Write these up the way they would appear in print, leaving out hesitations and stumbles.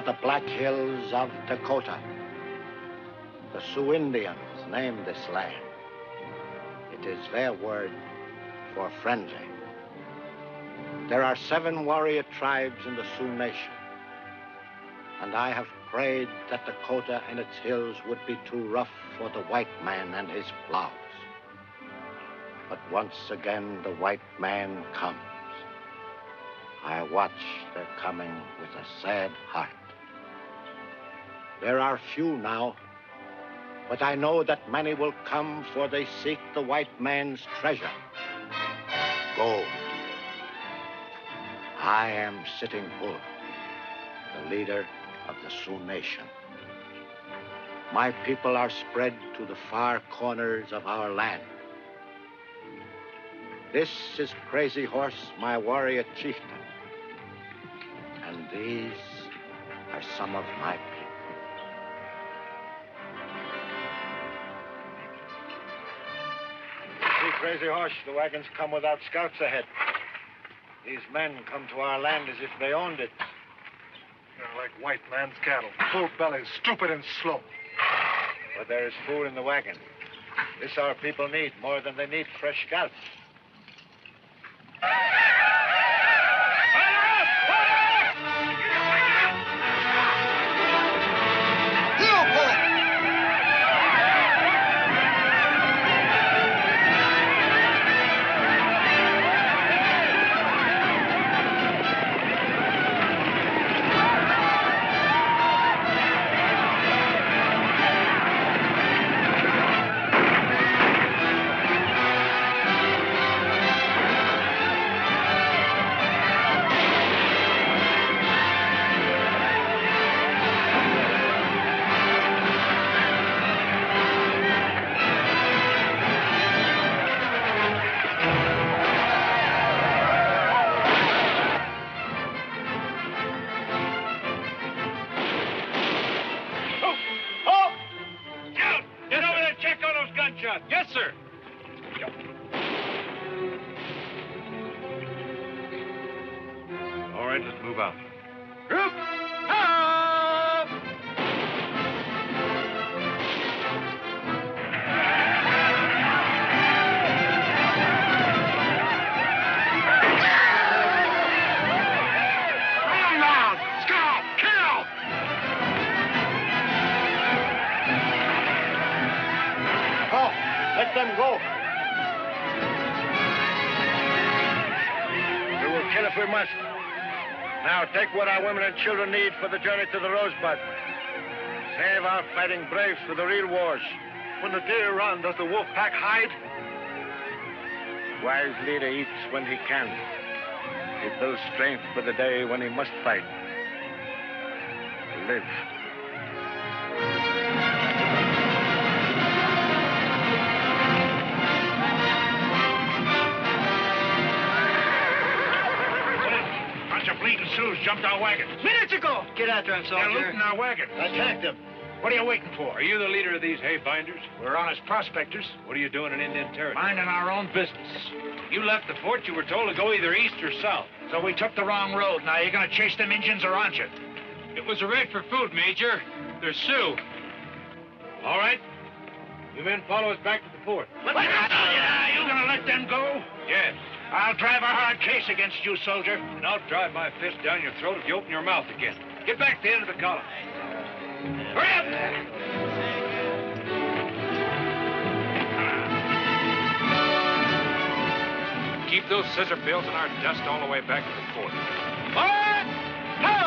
are the Black Hills of Dakota. The Sioux Indians named this land. It is their word for friendly. There are 7 warrior tribes in the Sioux Nation, and I have prayed that Dakota and its hills would be too rough for the white man and his plows. But once again, the white man comes. I watch their coming with a sad heart. There are few now, but I know that many will come, for they seek the white man's treasure, gold. I am Sitting Bull, the leader of the Sioux Nation. My people are spread to the far corners of our land. This is Crazy Horse, my warrior chieftain. And these are some of my people. See, Crazy Horse, the wagons come without scouts ahead. These men come to our land as if they owned it. They're like white man's cattle, full-bellied, stupid and slow. But there is food in the wagon. This our people need more than they need fresh scouts. Yes, sir. All right, let's move out. Group! Let them go. We will kill if we must. Now take what our women and children need for the journey to the Rosebud. Save our fighting braves for the real wars. When the deer run, does the wolf pack hide? Wise leader eats when he can. He builds strength for the day when he must fight. To live. Bleeding Sioux jumped our wagon. Minutes ago! Get after him, soldier. They're looting our wagon. Attack them. What are you waiting for? Are you the leader of these hay binders? We're honest prospectors. What are you doing in Indian territory? Minding our own business. You left the fort, you were told to go either east or south. So we took the wrong road. Now, you gonna chase them Indians or aren't you? It was a raid for food, Major. They're Sioux. All right. You men follow us back to the fort. What? Yeah, you gonna let them go? Yes. I'll drive a hard case against you, soldier. And I'll drive my fist down your throat if you open your mouth again. Get back to the end of the column. Hurry up! Keep those scissor bills in our dust all the way back to the fort. Forward! Ho!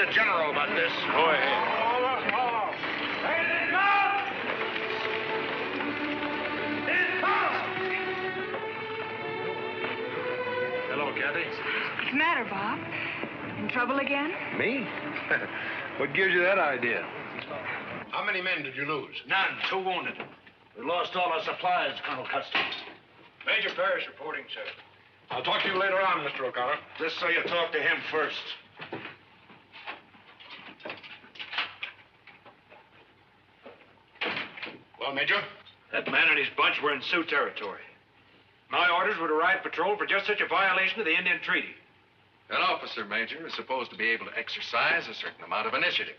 you general about this. Go ahead. Hello, Kathy. What's the matter, Bob? In trouble again? Me? What gives you that idea? How many men did you lose? None. 2 wounded. We lost all our supplies, Colonel Custer. Major Parrish reporting, sir. I'll talk to you later on, Mr. O'Connor. Just so you talk to him first. Well, Major? That man and his bunch were in Sioux territory. My orders were to ride patrol for just such a violation of the Indian Treaty. An officer, Major, is supposed to be able to exercise a certain amount of initiative.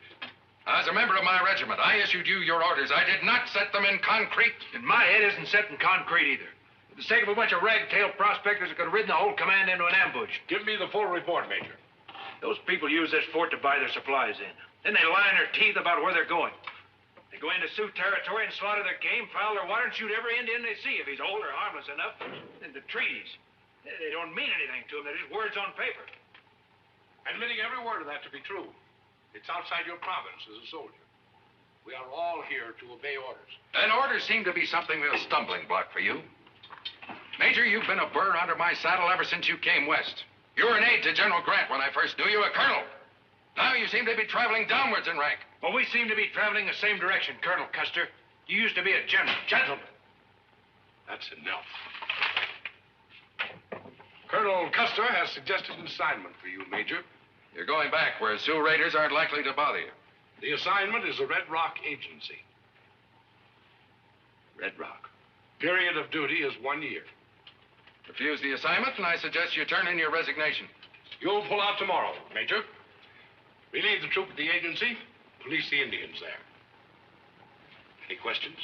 As a member of my regiment, I issued you your orders. I did not set them in concrete. And my head isn't set in concrete either. For the sake of a bunch of ragtail prospectors that could have ridden the whole command into an ambush. Give me the full report, Major. Those people use this fort to buy their supplies in. Then they lie in their teeth about where they're going. They go into Sioux territory and slaughter their game, foul their water, and shoot every Indian they see if he's old or harmless enough. And the treaties, they don't mean anything to them. They're just words on paper. Admitting every word of that to be true, it's outside your province as a soldier. We are all here to obey orders. And orders seem to be something of a stumbling block for you. Major, you've been a burr under my saddle ever since you came west. You were an aide to General Grant when I first knew you, a colonel. Now you seem to be traveling downwards in rank. Well, we seem to be traveling the same direction, Colonel Custer. You used to be a gentleman. That's enough. Colonel Custer has suggested an assignment for you, Major. You're going back where Sioux raiders aren't likely to bother you. The assignment is a Red Rock agency. Red Rock. Period of duty is 1 year. Refuse the assignment, and I suggest you turn in your resignation. You'll pull out tomorrow, Major. Relieve the troop at the agency, police the Indians there. Any questions?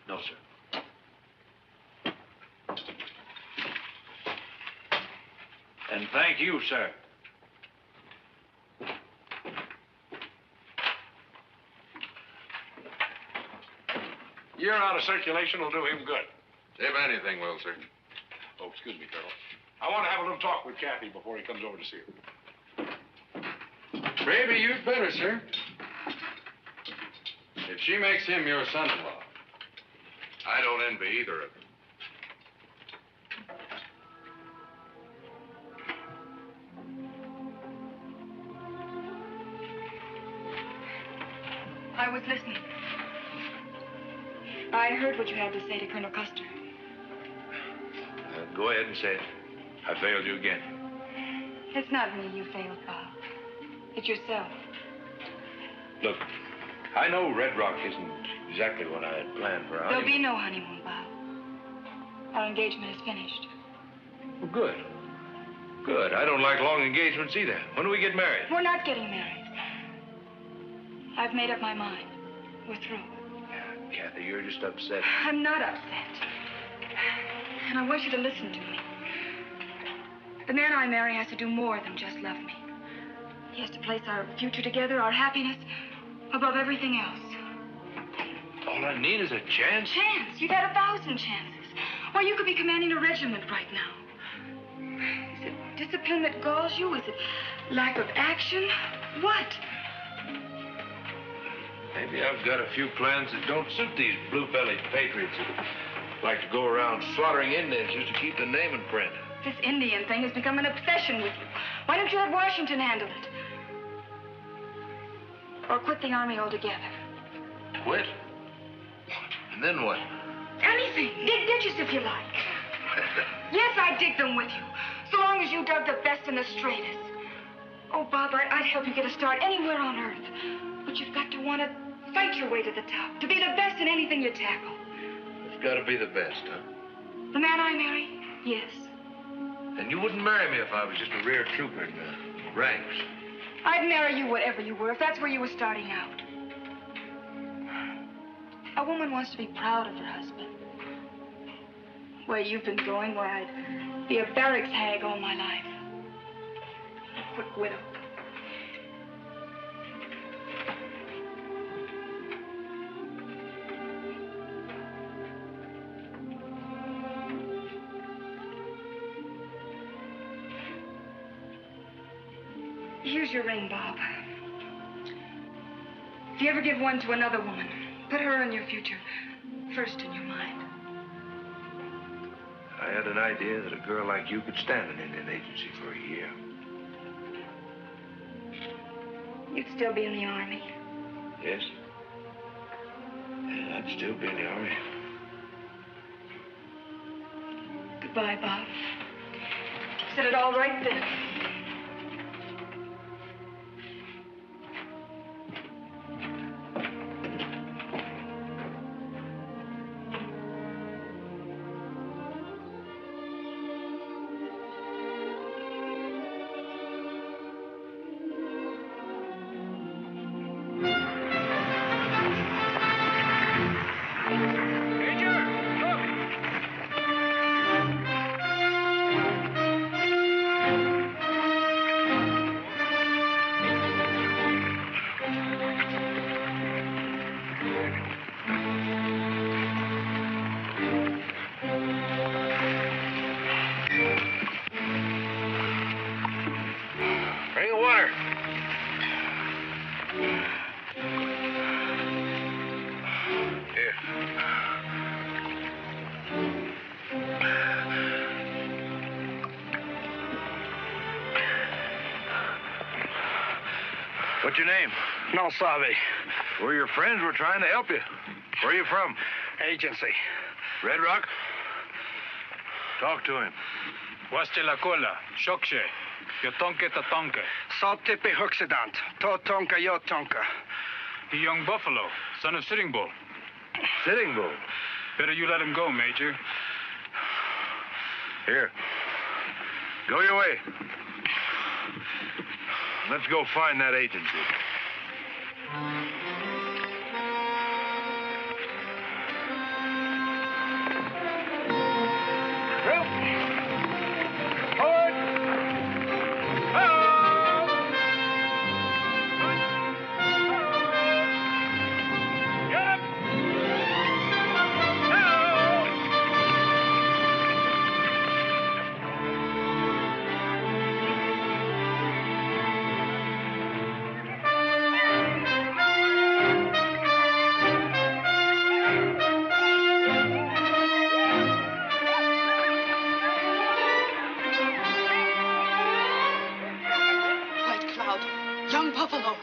No, sir. And thank you, sir. Year out of circulation will do him good. If anything will, sir. Oh, excuse me, Colonel. I want to have a little talk with Kathy before he comes over to see her. Maybe you'd better, sir. If she makes him your son-in-law, I don't envy either of them. I was listening. I heard what you had to say to Colonel Custer. Go ahead and say it. I failed you again. It's not me you failed, Bob. It's yourself. Look, I know Red Rock isn't exactly what I had planned for our There'll be honeymoon. no honeymoon, Bob. Our engagement is finished. Well, good. Good. I don't like long engagements either. When do we get married? We're not getting married. I've made up my mind. We're through. Kathy, you're just upset. I'm not upset. And I want you to listen to me. The man I marry has to do more than just love me. He has to place our future together, our happiness, above everything else. All I need is a chance. Chance? You've had 1,000 chances. Why, you could be commanding a regiment right now. Is it discipline that galls you? Is it lack of action? What? Maybe I've got a few plans that don't suit these blue-bellied patriots that like to go around slaughtering Indians just to keep the name in print. This Indian thing has become an obsession with you. Why don't you let Washington handle it? Or quit the army altogether? Quit? And then what? Anything. Dig ditches if you like. Yes, I'd dig them with you. So long as you dug the best and the straightest. Oh, Bob, I'd help you get a start anywhere on Earth. But you've got to want to fight your way to the top. To be the best in anything you tackle. It's got to be the best, huh? The man I marry? Yes. And you wouldn't marry me if I was just a rear trooper in the ranks. I'd marry you whatever you were, if that's where you were starting out. A woman wants to be proud of her husband. Where you've been going, why, I'd be a barracks hag all my life. A quick widow. Here's Here's your ring, Bob. If you ever give one to another woman, put her in your future first in your mind. I had an idea that a girl like you could stand an Indian agency for a year. You'd still be in the Army. Yes? Yeah, I'd still be in the Army. Goodbye, Bob. Said it all right then. Bring the water. Here. What's your name? No sabe. We're your friends. We're trying to help you. Where are you from? Agency. Red Rock? Talk to him. Waste la cola, shokshe, yotonke tatonke. Saltipi Huxidant. Totonka Yotonka. The young buffalo, son of Sitting Bull. Sitting Bull. Better you let him go, Major. Here. Go your way. Let's go find that agency. White Cloud, young buffalo.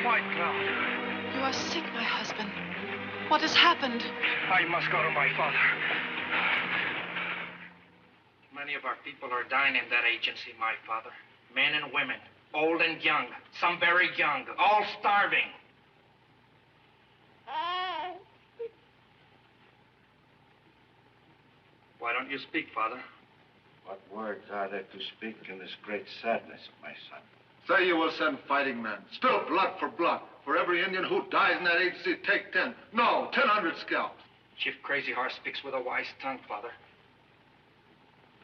White Cloud. You are sick, my husband. What has happened? I must go to my father. Many of our people are dying in that agency, my father. Men and women, old and young, some very young, all starving. Why don't you speak, Father? What words are there to speak in this great sadness, my son? Say you will send fighting men. Spill blood for blood. For every Indian who dies in that agency, take 10. No, 1,000 scalps. Chief Crazy Horse speaks with a wise tongue, Father.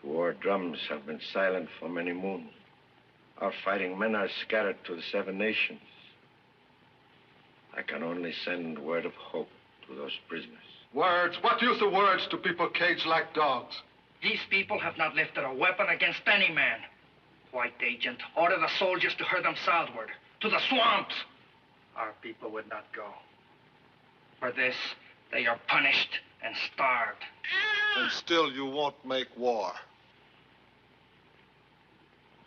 The war drums have been silent for many moons. Our fighting men are scattered to the 7 nations. I can only send word of hope to those prisoners. Words? What use of words to people caged like dogs? These people have not lifted a weapon against any man. White agent, order the soldiers to herd them southward, to the swamps. Our people would not go. For this, they are punished and starved. And still you won't make war.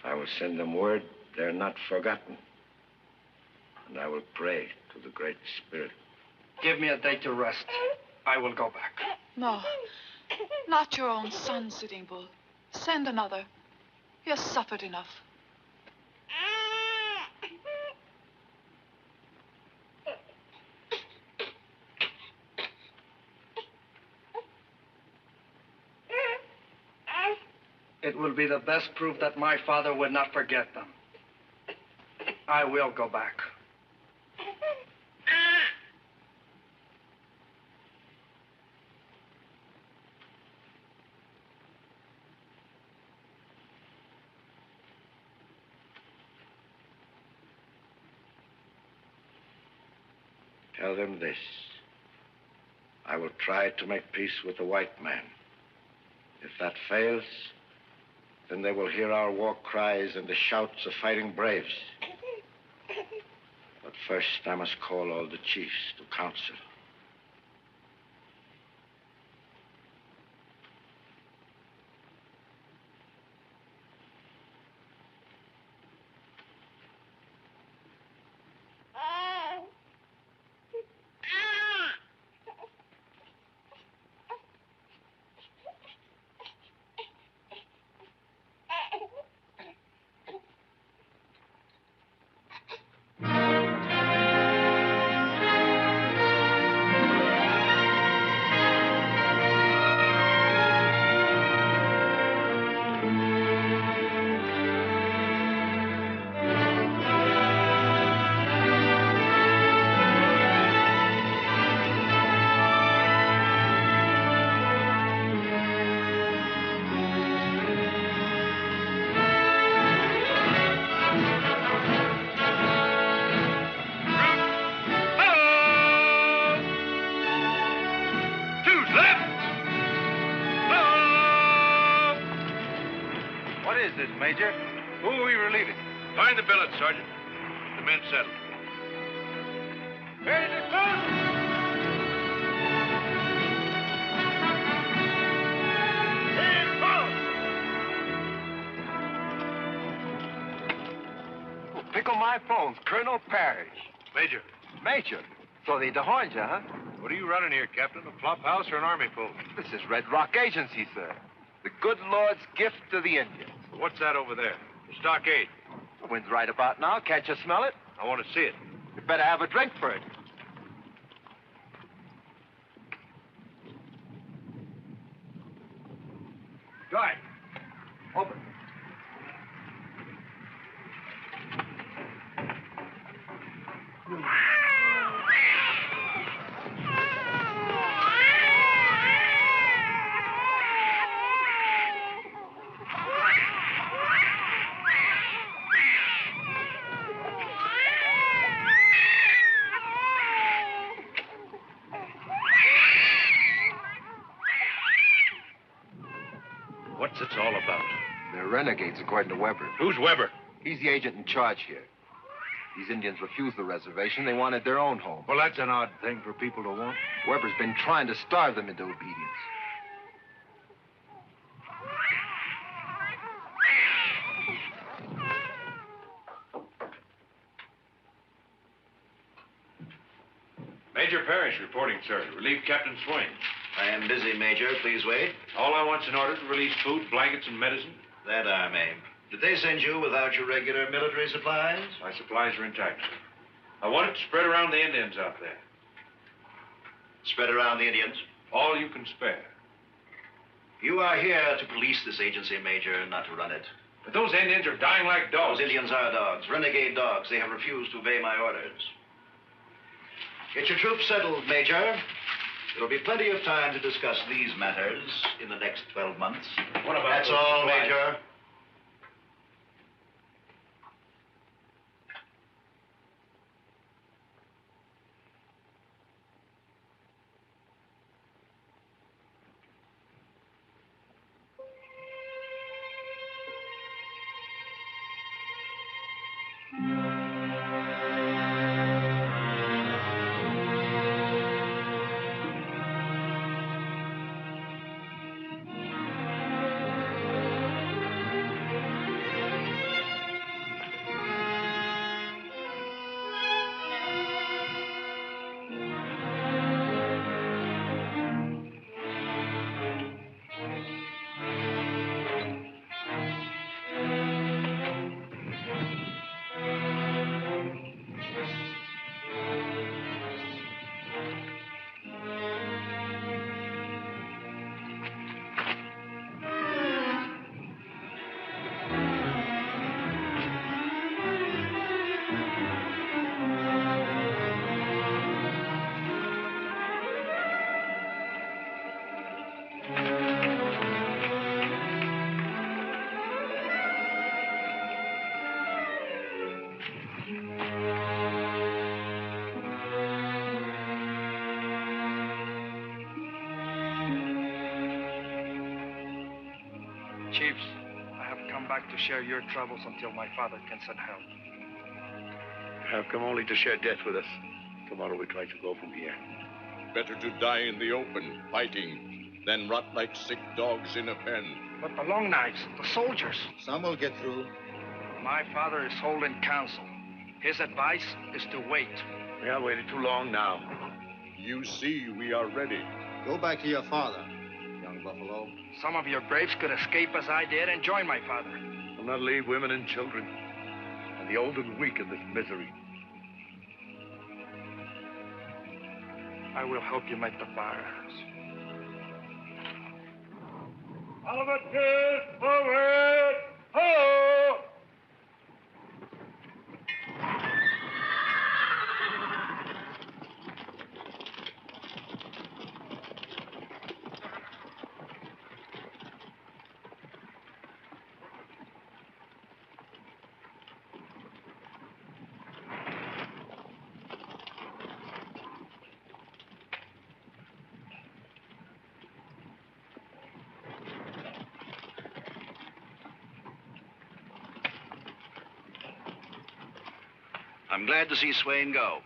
I will send them word they're not forgotten. And I will pray to the Great Spirit. Give me a day to rest. I will go back. No, not your own son, Sitting Bull. Send another. He has suffered enough. It will be the best proof that my father would not forget them. I will go back. Tell them this. I will try to make peace with the white man. If that fails, then they will hear our war cries and the shouts of fighting braves. But first, I must call all the chiefs to council. Major. Who are we relieving? Find the billet, Sergeant. The men settled. Ready to close! Pickle my phones, Colonel Parrish. Major. Major? So they dehorned you, huh? What are you running here, Captain? A flop house or an army post? This is Red Rock Agency, sir. The good Lord's gift to the Indians. What's that over there? The stockade. The wind's right about now. Can't you smell it? I want to see it. You better have a drink for it. Guy. Open. What's this all about? They're renegades, according to Weber. Who's Weber? He's the agent in charge here. These Indians refused the reservation. They wanted their own home. Well, that's an odd thing for people to want. Weber's been trying to starve them into obedience. Major Parrish reporting, sir. Relieve Captain Swain. I am busy, Major. Please wait. All I want's an order to release food, blankets, and medicine. That I may. Did they send you without your regular military supplies? My supplies are intact, sir. I want it spread around the Indians out there. Spread around the Indians? All you can spare. You are here to police this agency, Major, not to run it. But those Indians are dying like dogs. Those Indians are dogs, renegade dogs. They have refused to obey my orders. Get your troops settled, Major. There'll be plenty of time to discuss these matters in the next 12 months. What about That's those all, supplies? Major. Chiefs, I have come back to share your troubles until my father can send help. You have come only to share death with us. Tomorrow we try to go from here. Better to die in the open, fighting, than rot like sick dogs in a pen. But the Long Knives, the soldiers. Some will get through. My father is holding council. His advice is to wait. We have waited too long now. You see, we are ready. Go back to your father, young buffalo. Some of your braves could escape as I did and join my father. We'll not leave women and children, and the old and weak in this misery. I will help you make the fires. Halberdiers, forward! Ho! I'm glad to see Swain go.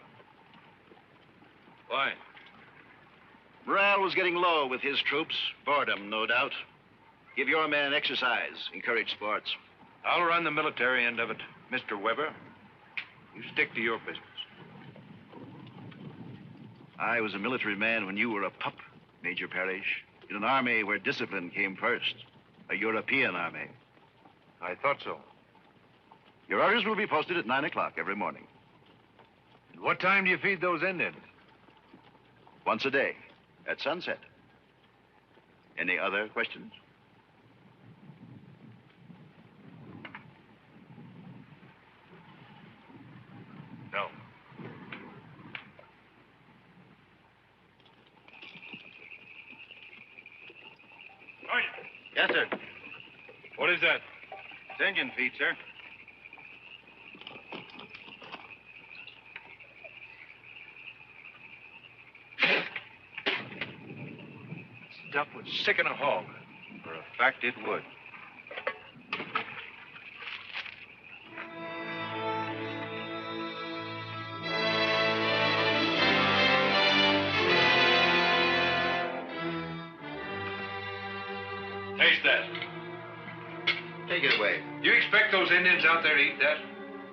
Why? Morale was getting low with his troops. Boredom, no doubt. Give your men exercise. Encourage sports. I'll run the military end of it. Mr. Weber, you stick to your business. I was a military man when you were a pup, Major Parrish, in an army where discipline came first. A European army. I thought so. Your orders will be posted at 9 o'clock every morning. And what time do you feed those Indians? Once a day, at sunset. Any other questions? No. Yes, sir. What is that? It's Indian feet, sir. Stuff would sicken a hog. For a fact, it would. Taste that. Take it away. You expect those Indians out there to eat that?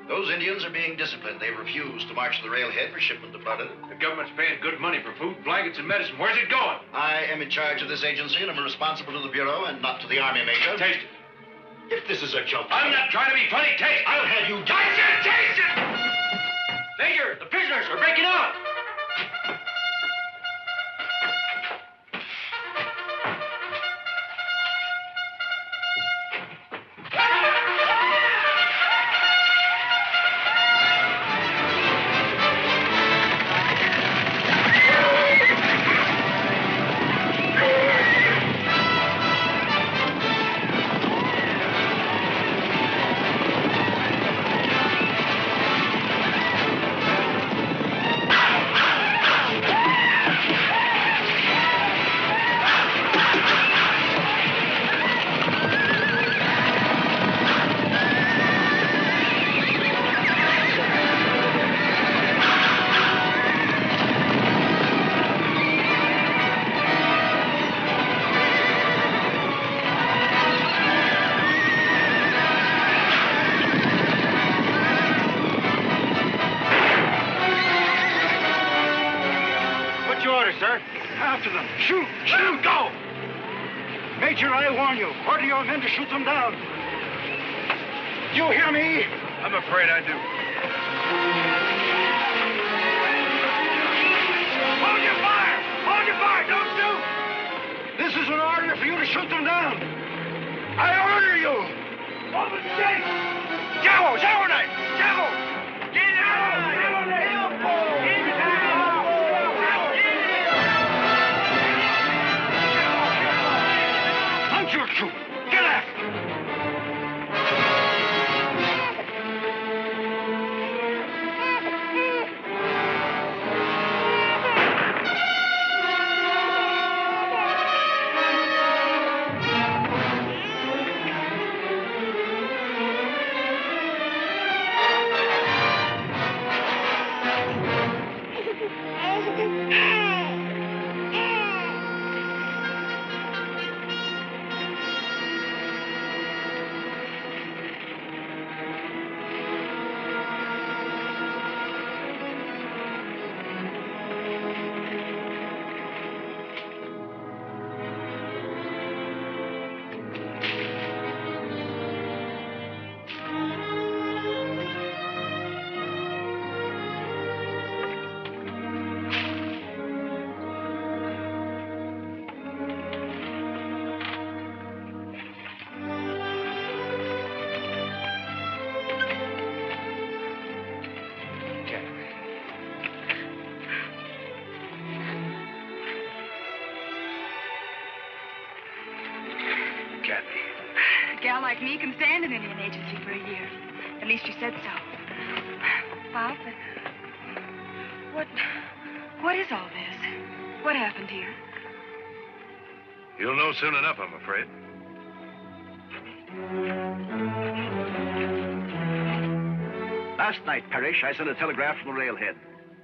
Those Indians are being disciplined. They refuse to march to the railhead for shipment of butter. The government's paying good money for food, blankets, and medicine. Where's it going? I am in charge of this agency, and I'm responsible to the Bureau and not to the Army, Major. Taste it. If this is a joke... I'm not trying to be funny. Taste. I'll have you... I said taste it! Major, the prisoners are breaking out. After them. Shoot! Shoot! Go! Major, I warn you. Order your men to shoot them down. Do you hear me? I'm afraid I do. Hold your fire! Hold your fire! Don't shoot! This is an order for you to shoot them down. I order you! Open chase! Javo! Javo knife! Javo! Get out! Javo knife! Your troop. Get after! gal like me can stand an Indian agency for a year. At least you said so. Bob, what is all this? What happened here? You'll know soon enough, I'm afraid. Last night, Parrish, I sent a telegram from the railhead.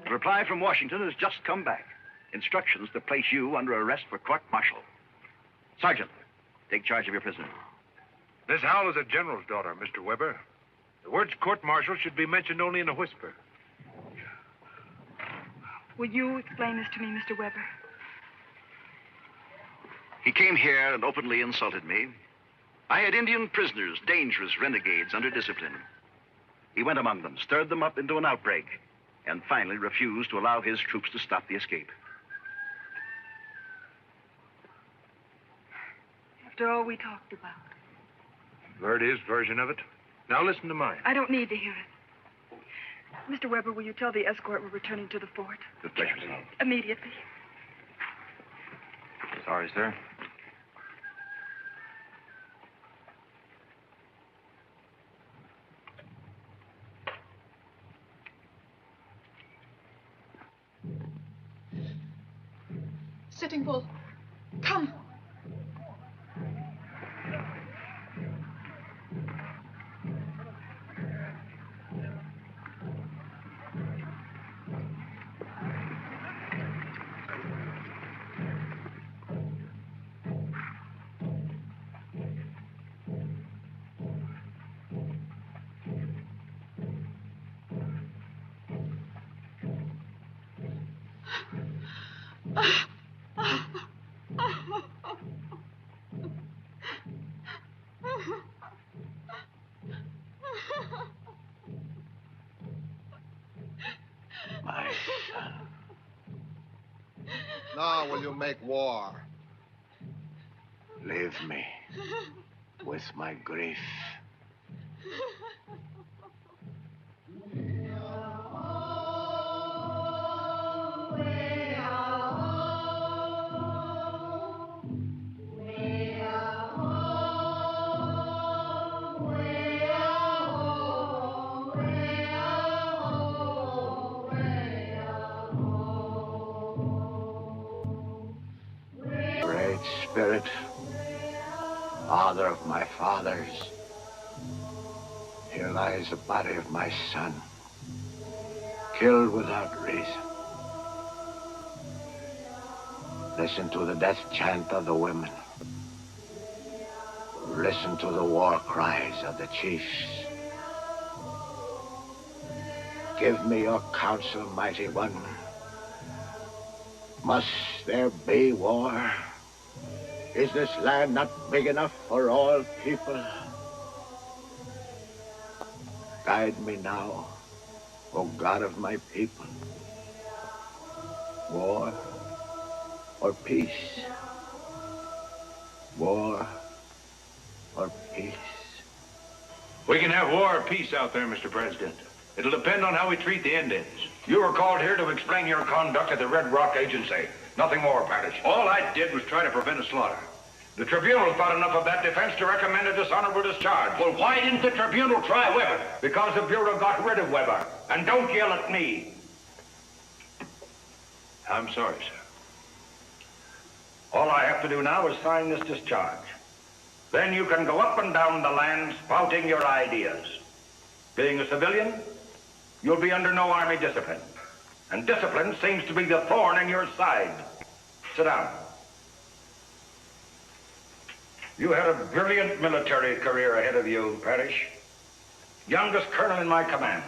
A reply from Washington has just come back. Instructions to place you under arrest for court-martial. Sergeant, take charge of your prisoner. Miss Howell is a general's daughter, Mr. Weber. The words court-martial should be mentioned only in a whisper. Will you explain this to me, Mr. Weber? He came here and openly insulted me. I had Indian prisoners, dangerous renegades under discipline. He went among them, stirred them up into an outbreak, and finally refused to allow his troops to stop the escape. After all we talked about. You've heard his version of it. Now listen to mine. I don't need to hear it. Mr. Weber, will you tell the escort we're returning to the fort? With pleasure, sir. Immediately. Sorry, sir. Sitting Bull, come. My son. Now will you make war? Leave me with my grief. Spirit, father of my fathers, here lies the body of my son, killed without reason. Listen to the death chant of the women. Listen to the war cries of the chiefs. Give me your counsel, mighty one. Must there be war? Is this land not big enough for all people? Guide me now, O God of my people. War or peace? War or peace? We can have war or peace out there, Mr. President. It'll depend on how we treat the Indians. You were called here to explain your conduct at the Red Rock Agency. Nothing more, Parrish. All I did was try to prevent a slaughter. The tribunal thought enough of that defense to recommend a dishonorable discharge. Well, why didn't the tribunal try Weber? Because the Bureau got rid of Weber. And don't yell at me. I'm sorry, sir. All I have to do now is sign this discharge. Then you can go up and down the land spouting your ideas. Being a civilian, you'll be under no army discipline. And discipline seems to be the thorn in your side. Sit down. You had a brilliant military career ahead of you, Parrish. Youngest colonel in my command.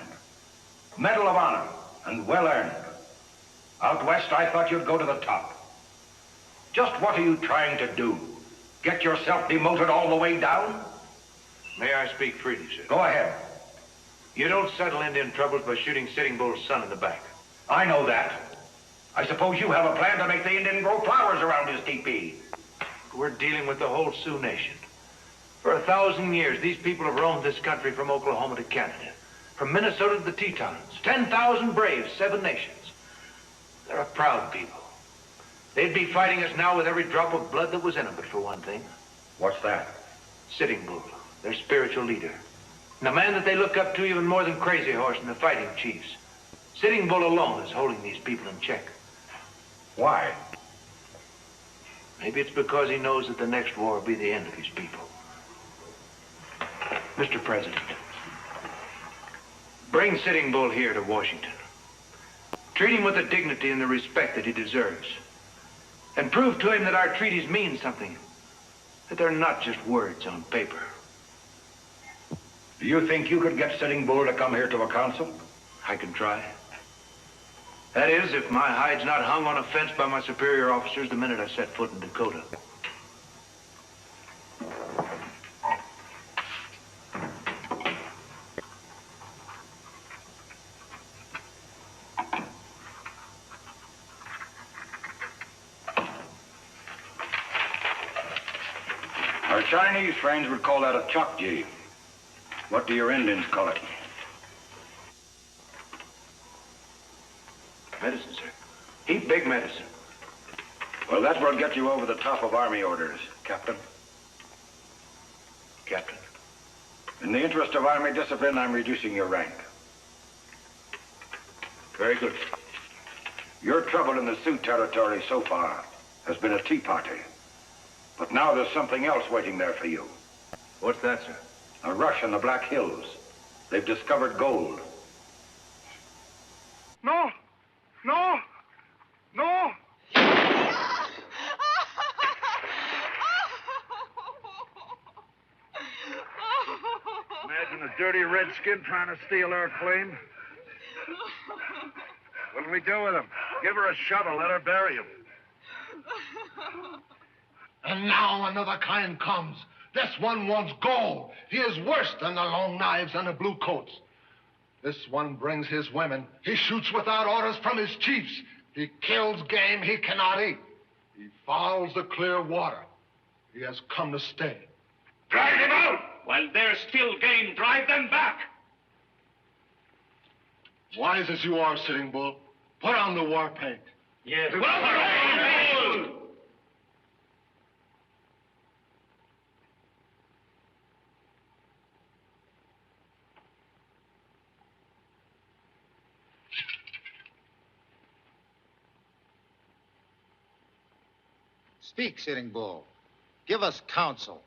Medal of Honor, and well earned. Out west, I thought you'd go to the top. Just what are you trying to do? Get yourself demoted all the way down? May I speak freely, sir? Go ahead. You don't settle Indian troubles by shooting Sitting Bull's son in the back. I know that. I suppose you have a plan to make the Indian grow flowers around his teepee. We're dealing with the whole Sioux Nation. For 1,000 years, these people have roamed this country from Oklahoma to Canada, from Minnesota to the Tetons. 10,000 braves, 7 nations. They're a proud people. They'd be fighting us now with every drop of blood that was in them, but for one thing. What's that? Sitting Bull. their spiritual leader. And the man that they look up to even more than Crazy Horse and the fighting chiefs. Sitting Bull alone is holding these people in check. Why? Maybe it's because he knows that the next war will be the end of his people. Mr. President, bring Sitting Bull here to Washington. Treat him with the dignity and the respect that he deserves. And prove to him that our treaties mean something. That they're not just words on paper. Do you think you could get Sitting Bull to come here to a council? I can try. That is, if my hide's not hung on a fence by my superior officers the minute I set foot in Dakota. Our Chinese friends would call that a chokji. What do your Indians call it? Medicine, sir. Heap big medicine. Well, that will get you over the top of Army orders, Captain. Captain. In the interest of Army discipline, I'm reducing your rank. Very good. Your trouble in the Sioux territory so far has been a tea party. But now there's something else waiting there for you. What's that, sir? A rush in the Black Hills. They've discovered gold. No! No! No! Imagine a dirty redskin trying to steal our claim. What'll we do with him? Give her a shovel, let her bury him. And now another kind comes. This one wants gold. He is worse than the long knives and the blue coats. This one brings his women. He shoots without orders from his chiefs. He kills game he cannot eat. He fouls the clear water. He has come to stay. Drive them out! While there's still game, drive them back. Wise as you are, Sitting Bull, put on the war paint. Yes. Speak, Sitting Bull. Give us counsel.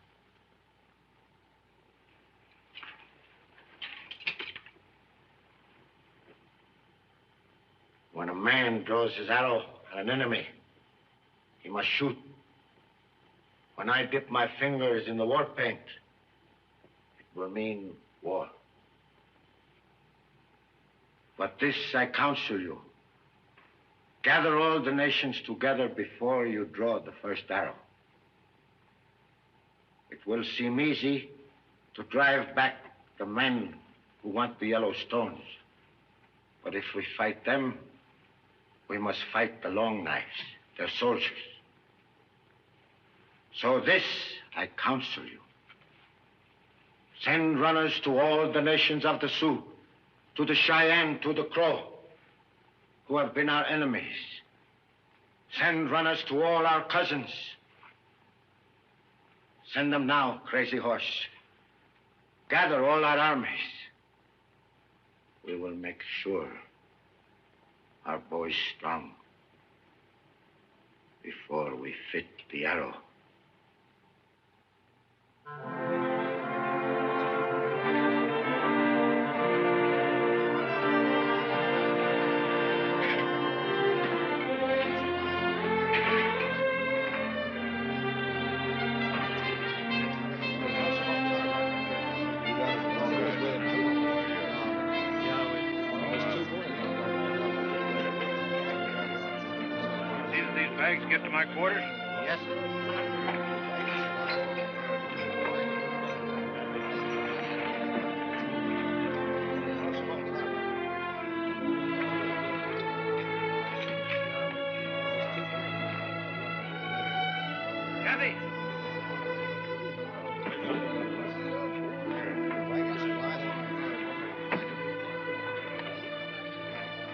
When a man draws his arrow at an enemy, he must shoot. When I dip my fingers in the war paint, it will mean war. But this I counsel you. Gather all the nations together before you draw the first arrow. It will seem easy to drive back the men who want the yellow stones. But if we fight them, we must fight the Long Knives, their soldiers. So this I counsel you. Send runners to all the nations of the Sioux, to the Cheyenne, to the Crow, who have been our enemies. Send runners to all our cousins. Send them now, Crazy Horse. Gather all our armies. We will make sure our boys strong before we fit the arrow. Bags get to my quarters? Yes, sir. Kathy!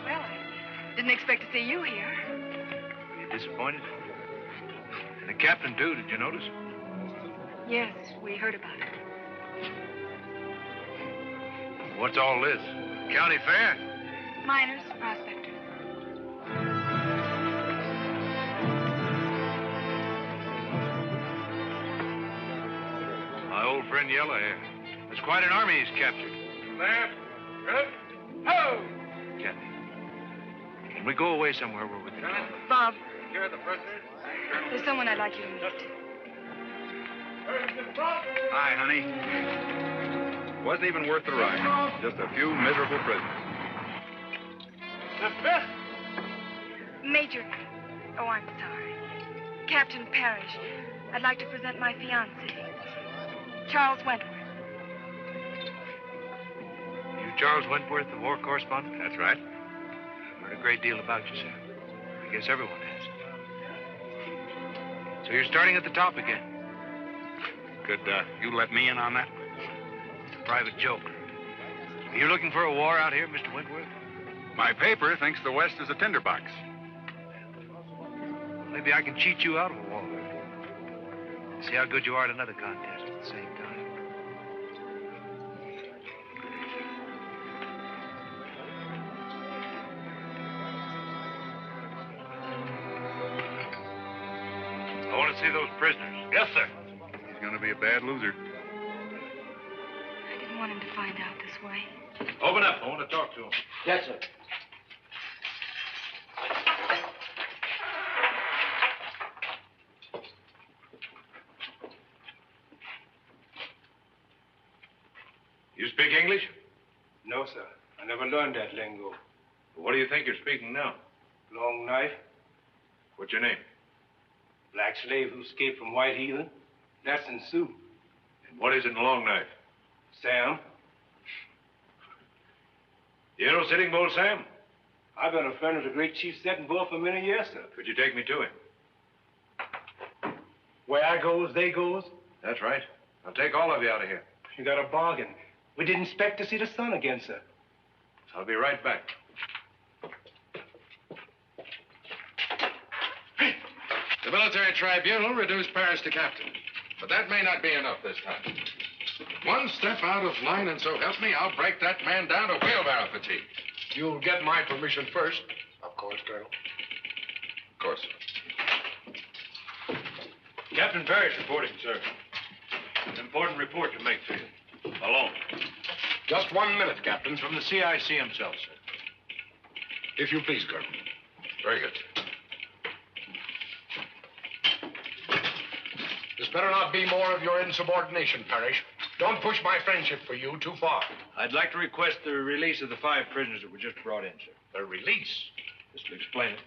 Well, I didn't expect to see you here. Disappointed? And the captain, too, did you notice? Yes, we heard about it. What's all this? County fair? Miners, prospectors. My old friend Yellowhair. That's quite an army he's captured. Left, good, ho! Kathy, can we go away somewhere where we can talk? Bob, You're the prisoners. there's someone I'd like you to meet. Hi, honey. Wasn't even worth the ride. Just a few miserable prisoners. Major. Oh, I'm sorry. Captain Parrish. I'd like to present my fiancé, Charles Wentworth. You Charles Wentworth, the war correspondent? That's right. I've heard a great deal about you, sir. I guess everyone has. So you're starting at the top again. Could you let me in on that? It's a private joke. You're looking for a war out here, Mr. Wentworth? My paper thinks the West is a tinderbox. Maybe I can cheat you out of a war. See how good you are at another contest at the same time. I want to see those prisoners. Yes, sir. He's going to be a bad loser. I didn't want him to find out this way. Open up. I want to talk to him. Yes, sir. You speak English? No, sir. I never learned that lingo. What do you think you're speaking now? Long knife, What's your name? black slave who escaped from White Heathen. That's in Sioux. And what is in Long Knife? Sam, You know Sitting Bull Sam? I've been a friend of the great Chief Sitting Bull for many years, sir. Could you take me to him? Where I goes, they goes. That's right. I'll take all of you out of here. You got a bargain. We didn't expect to see the sun again, sir. I'll be right back. The military tribunal reduced Paris to captain. But that may not be enough this time. One step out of line, and so help me, I'll break that man down to wheelbarrow fatigue. You'll get my permission first. Of course, Colonel. Of course. Captain Parrish reporting, sir. An important report to make to you. Alone. Just 1 minute, Captain. From the CIC himself, sir. If you please, Colonel. Very good. This better not be more of your insubordination, Parrish. Don't push my friendship for you too far. I'd like to request the release of the 5 prisoners that were just brought in, sir. The release? Just to explain it.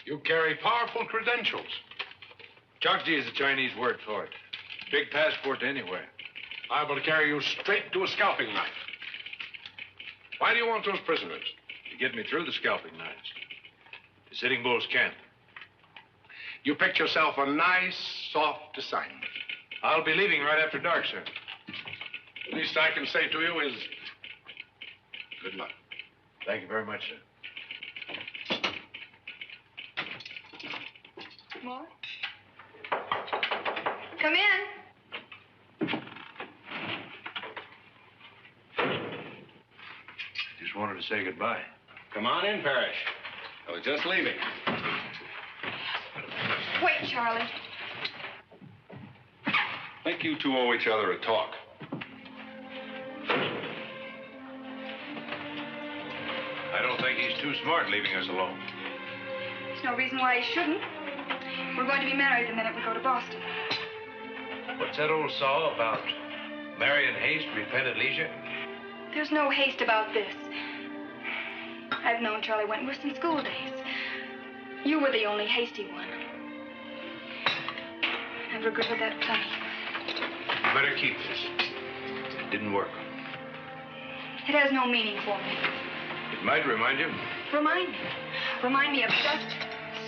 You carry powerful credentials. Chokji is a Chinese word for it. Big passport to anywhere. Liable to carry you straight to a scalping knife. Why do you want those prisoners? To get me through the scalping knives. To Sitting Bull's camp. You picked yourself a nice, soft assignment. I'll be leaving right after dark, sir. The least I can say to you is good luck. Thank you very much, sir. More? Come in. Just wanted to say goodbye. Come on in, Parrish. I was just leaving. Wait, Charlie. Think you two owe each other a talk. I don't think he's too smart leaving us alone. There's no reason why he shouldn't. We're going to be married the minute we go to Boston. What's that old saw about marry in haste, repent at leisure? There's no haste about this. I've known Charlie Wentworth since school days. You were the only hasty one. I've regretted that plenty. You better keep this. It didn't work. It has no meaning for me. It might remind you. Remind me. Remind me of dust,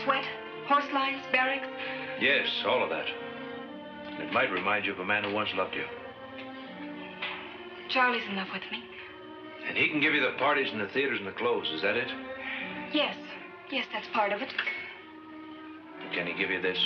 sweat, horse lines, barracks. Yes, all of that. It might remind you of a man who once loved you. Charlie's in love with me. And he can give you the parties and the theaters and the clothes, is that it? Yes. Yes, that's part of it. Can he give you this?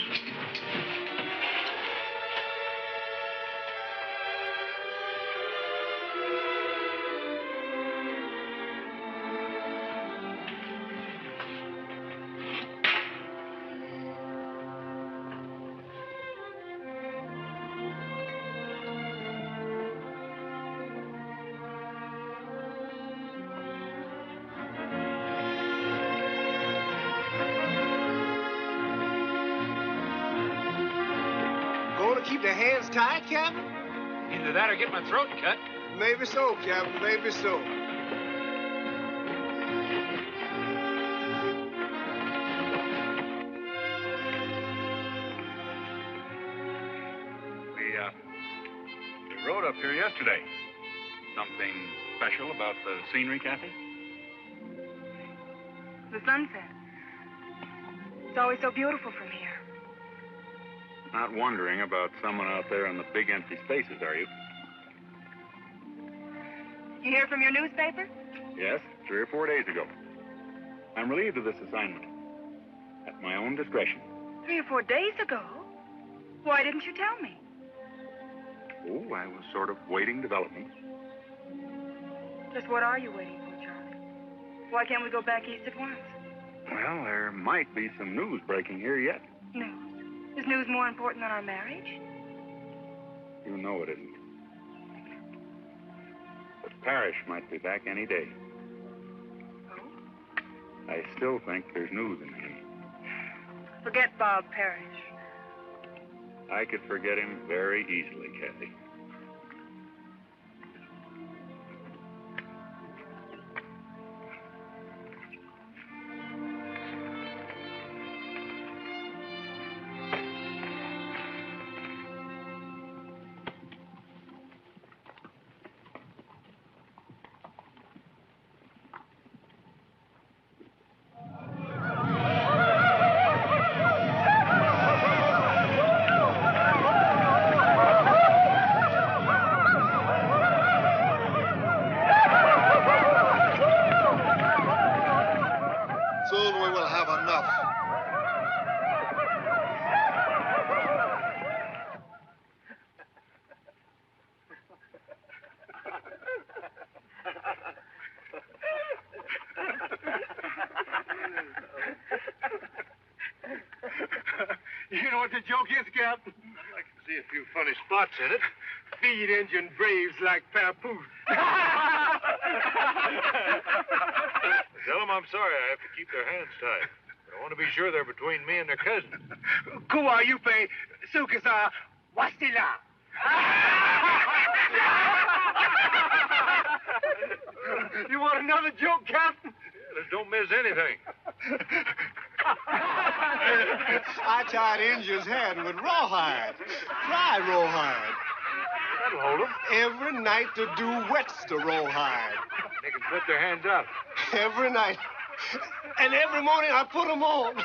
Keep the hands tied, Captain? Either that or get my throat cut. Maybe so, Captain. Maybe so. We rode up here yesterday. Something special about the scenery, Kathy? The sunset. It's always so beautiful from here. Not wondering about someone out there in the big empty spaces, are you? You hear from your newspaper? Yes, 3 or 4 days ago. I'm relieved of this assignment. At my own discretion. 3 or 4 days ago? Why didn't you tell me? Oh, I was sort of waiting developments. Just what are you waiting for, Charlie? Why can't we go back east at once? Well, there might be some news breaking here yet. News? Is news more important than our marriage? You know it isn't. But Parrish might be back any day. Oh? I still think there's news in him. Forget Bob Parrish. I could forget him very easily, Kathy. You know what the joke is, Captain? I can see a few funny spots in it. Feed Indian braves like papoose. Tell them I'm sorry I have to keep their hands tied. But I want to be sure they're between me and their cousin. Kuwa yupe sukisa wastila. You want another joke, Captain? Yeah, just don't miss anything. I tied Injun's head with rawhide. Dry rawhide. That'll hold them. Every night to do wets to rawhide. They can put their hands up. Every night. And every morning I put them on.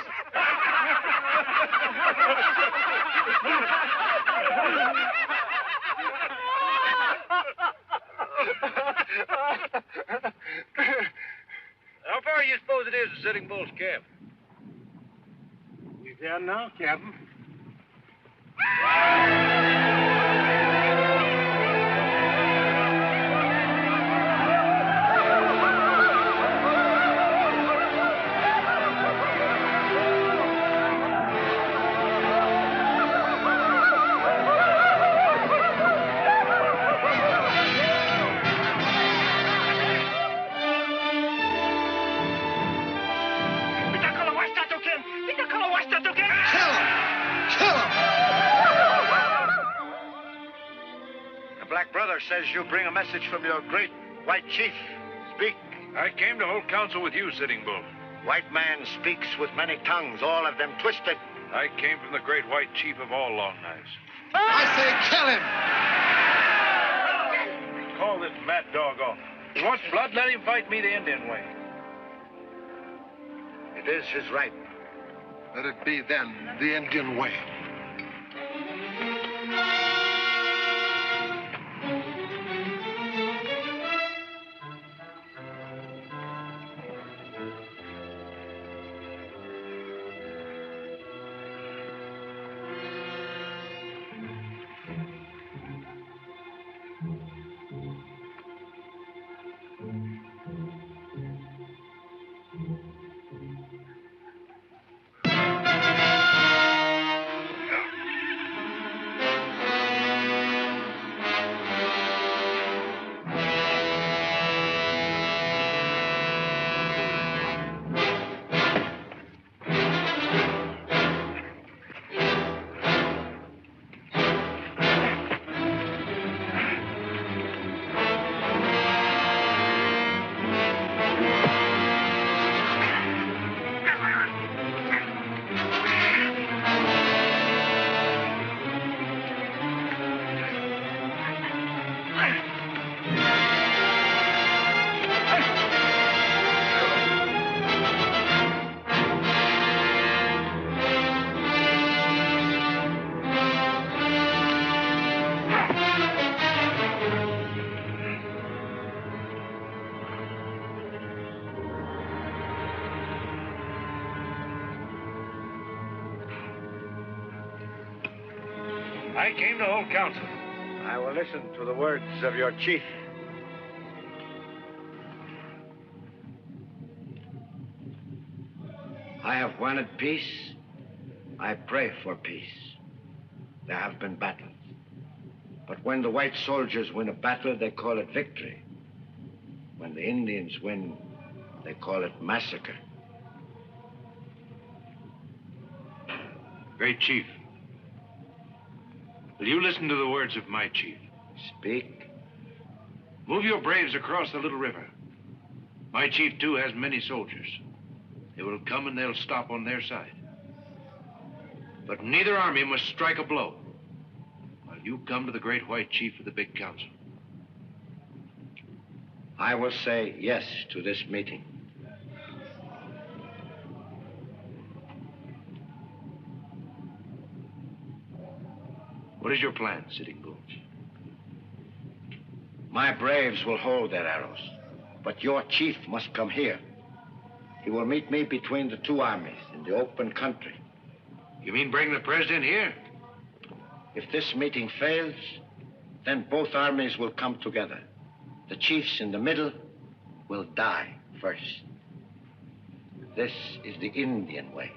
How far do you suppose it is to Sitting Bull's camp? We there now, Captain. Says you bring a message from your great white chief. Speak. I came to hold counsel with you, Sitting Bull. White man speaks with many tongues, all of them twisted. I came from the great white chief of all Long Knives. I say kill him! Call this mad dog off. He wants blood, let him fight me the Indian way. It is his right. Let it be then the Indian way. came to hold council. I will listen to the words of your chief. I have wanted peace. I pray for peace. There have been battles. But when the white soldiers win a battle, they call it victory. When the Indians win, they call it massacre. Great chief, will you listen to the words of my chief? Speak. Move your braves across the little river. My chief, too, has many soldiers. They will come and they'll stop on their side. But neither army must strike a blow while you come to the great white chief of the big council. I will say yes to this meeting. What is your plan, Sitting Bull? My braves will hold their arrows, but your chief must come here. He will meet me between the two armies in the open country. You mean bring the president here? If this meeting fails, then both armies will come together. The chiefs in the middle will die first. This is the Indian way.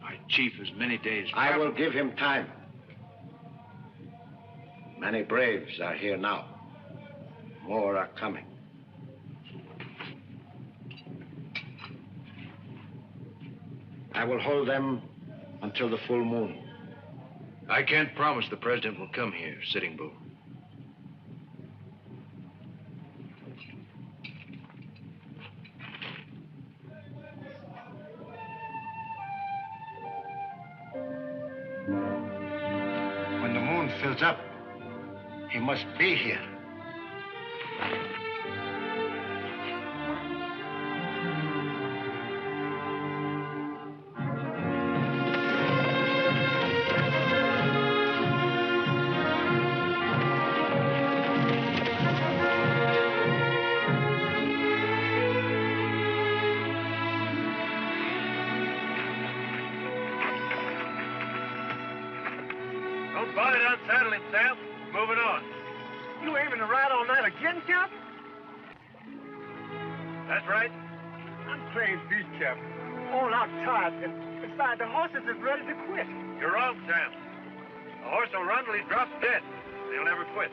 My chief has many days. I will give him time. Many braves are here now. More are coming. I will hold them until the full moon. I can't promise the president will come here, Sitting Bull. When the moon fills up, he must be here. Don't bother to unsaddle him, Sam. Moving on. You aiming to ride all night again, Captain? That's right. I'm playing beat, Captain. All out tired, and besides, the horses is ready to quit. You're wrong, Sam. A horse will run till he drops dead. He'll never quit.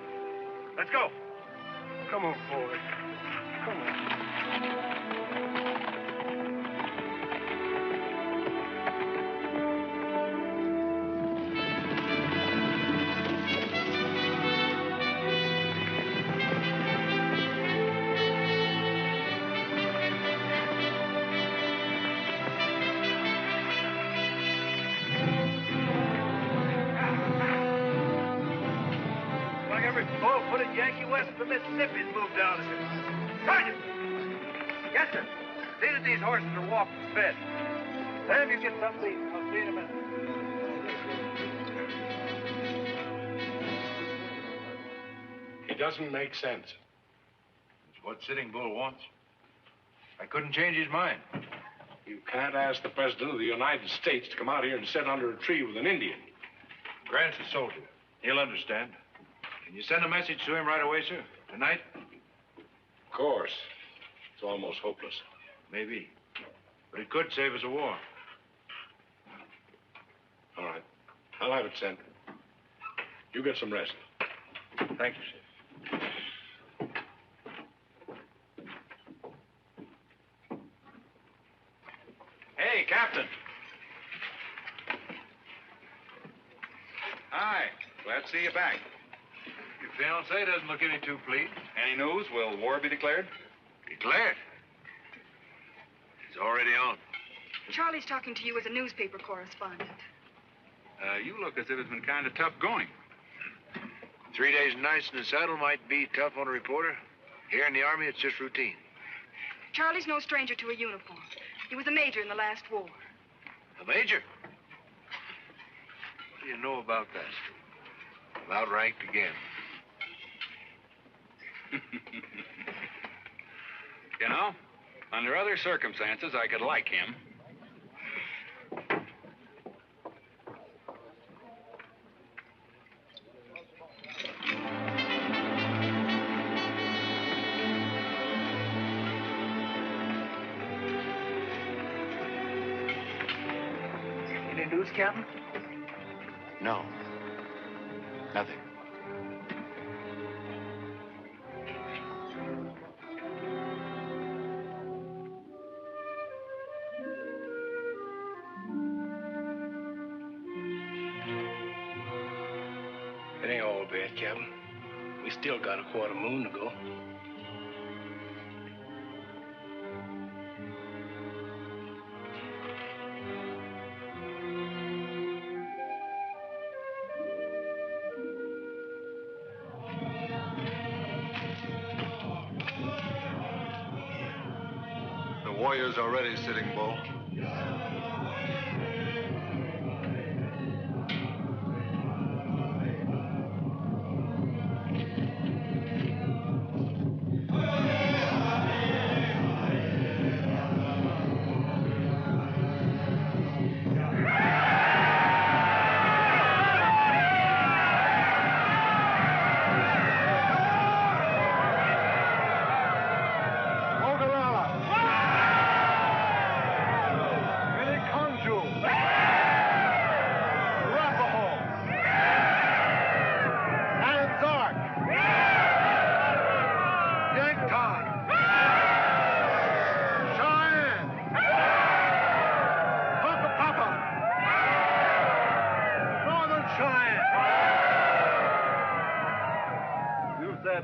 Let's go. Come on, boys. Come on. Like every bull-footed Yankee west of the Mississippi's moved down here. Sergeant! Yes, sir. See that these horses are walked and fed. Sam, you get something to eat. I'll see you in a minute. It doesn't make sense. It's what Sitting Bull wants. I couldn't change his mind. You can't ask the President of the United States to come out here and sit under a tree with an Indian. Grant's a soldier. He'll understand. Can you send a message to him right away, sir? Tonight? Of course. It's almost hopeless. Maybe. But it could save us a war. All right. I'll have it sent. You get some rest. Thank you, sir. Hey, Captain. Hi. Glad to see you back. Your fiancé doesn't look any too pleased. Any news? Will war be declared? Declared. It's already on. Charlie's talking to you as a newspaper correspondent. You look as if it's been kind of tough going. 3 days and nights in the saddle might be tough on a reporter. Here in the Army, it's just routine. Charlie's no stranger to a uniform. He was a major in the last war. A major? What do you know about that? Well, outranked again. You know, under other circumstances, I could like him. Captain? No. Nothing. It ain't all bad, Captain. We still got a quarter moon to go. The warriors are ready, Sitting Bull.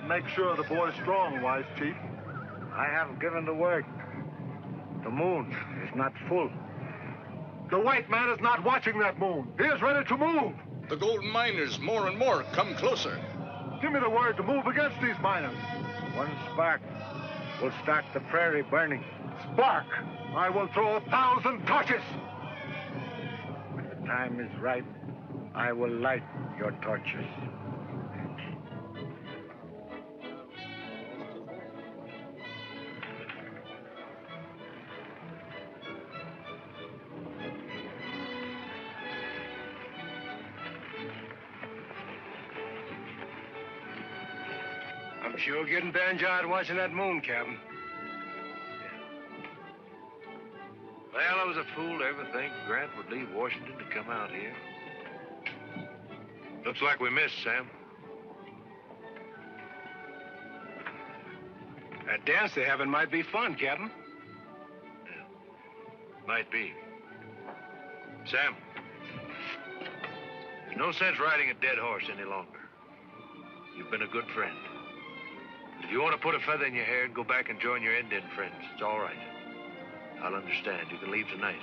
Make sure the boy's strong, Wise Chief. I have given the word. The moon is not full. The white man is not watching that moon. He is ready to move. The gold miners, more and more, come closer. Give me the word to move against these miners. One spark will start the prairie burning. Spark! I will throw 1,000 torches. When the time is right, I will light your torches. I'm sure getting banjard watching that moon, Captain. Well, I was a fool to ever think Grant would leave Washington to come out here. Looks like we missed, Sam. That dance they're having might be fun, Captain. Might be. Sam, there's no sense riding a dead horse any longer. You've been a good friend. If you want to put a feather in your hair and go back and join your Indian friends, it's all right. I'll understand. You can leave tonight.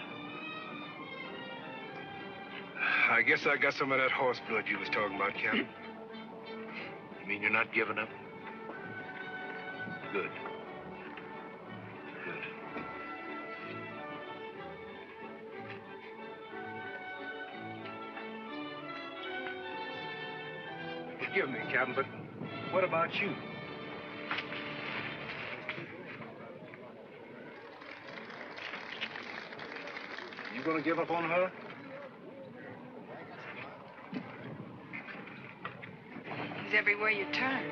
I guess I got some of that horse blood you was talking about, Captain. You mean you're not giving up? Good. Good. Forgive me, Captain, but what about you? You gonna give up on her? He's everywhere you turn.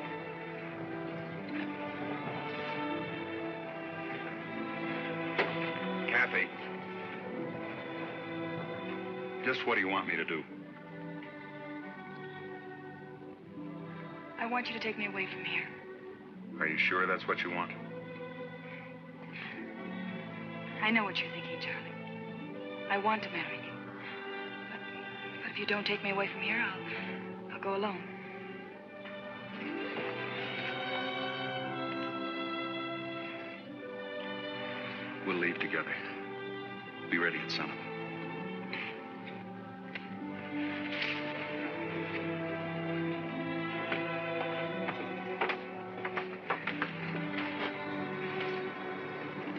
Kathy. Just what do you want me to do? I want you to take me away from here. Are you sure that's what you want? I know what you're thinking, Charlie. I want to marry you. But if you don't take me away from here, I'll go alone. We'll leave together. Be ready at sunup.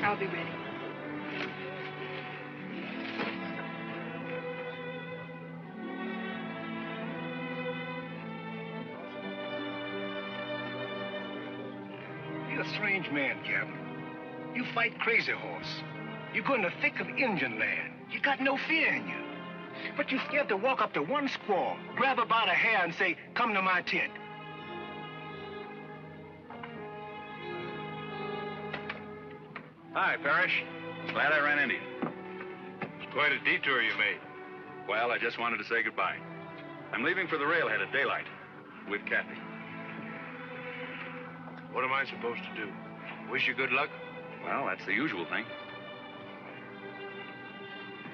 I'll be ready. You're a strange man, Captain. You fight Crazy Horse. You go in the thick of Indian land. You got no fear in you. But you're scared to walk up to one squaw, grab her by the hair and say, "Come to my tent." Hi, Parrish. Glad I ran into you. It's quite a detour you made. Well, I just wanted to say goodbye. I'm leaving for the railhead at daylight with Kathy. What am I supposed to do? Wish you good luck? Well, that's the usual thing.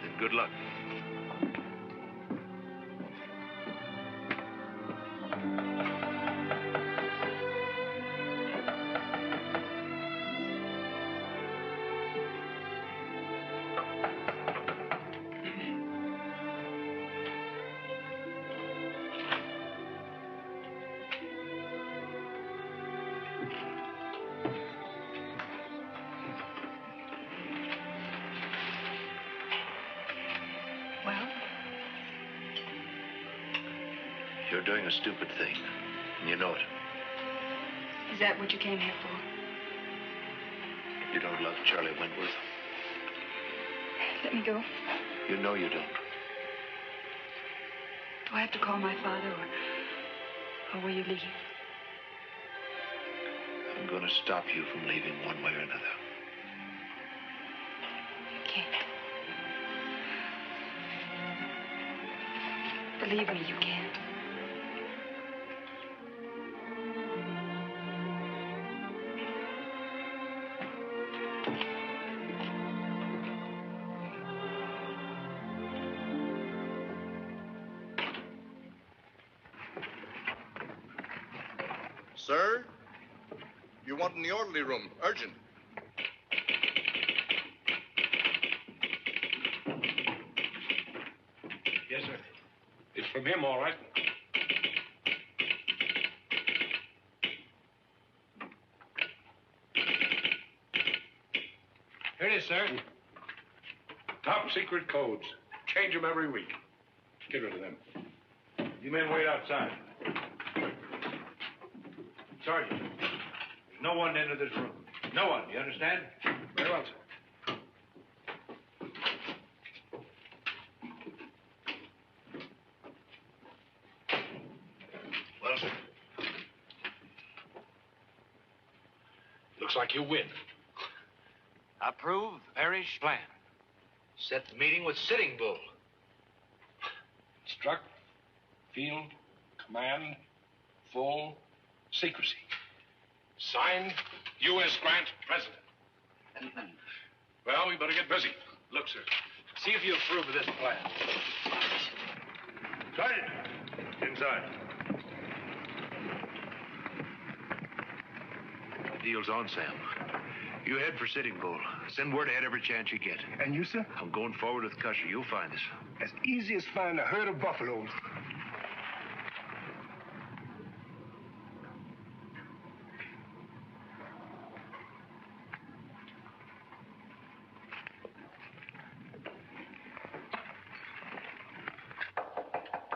Then good luck. Well, You're doing a stupid thing, and you know it. is that what you came here for? You don't love Charlie Wentworth. Let me go. You know you don't. Do I have to call my father, or will you leave? I'm going to stop you from leaving one way or another. You can't. Believe me, you can't. Sir, you want in the orderly room. Urgent. Yes, sir. It's from him, all right. Here it is, sir. Top secret codes. Change them every week. Get rid of them. You men wait outside. Sergeant, there's no one into this room. No one, you understand? Very well, sir. Well, sir. Looks like you win. Approve parish plan. Set the meeting with Sitting Bull. Struck, field, command, full secrecy. Signed, U.S. Grant, President. Well, we better get busy. Look, sir, see if you approve of this plan. Sergeant, inside. The deal's on, Sam. You head for Sitting Bull. Send word ahead every chance you get. And you, sir? I'm going forward with Cusher. You'll find us. As easy as finding a herd of buffaloes.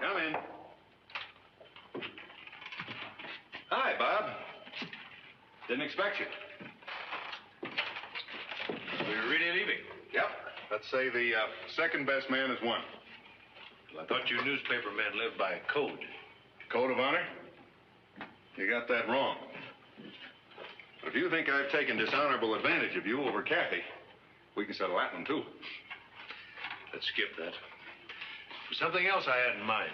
Come in. Hi, Bob. Didn't expect you. We're really leaving. Yep. Let's say the second best man has won. Well, I thought you newspaper men lived by a code. Code of honor? You got that wrong. But if you think I've taken dishonorable advantage of you over Kathy, we can settle that one, too. Let's skip that. There's something else I had in mind.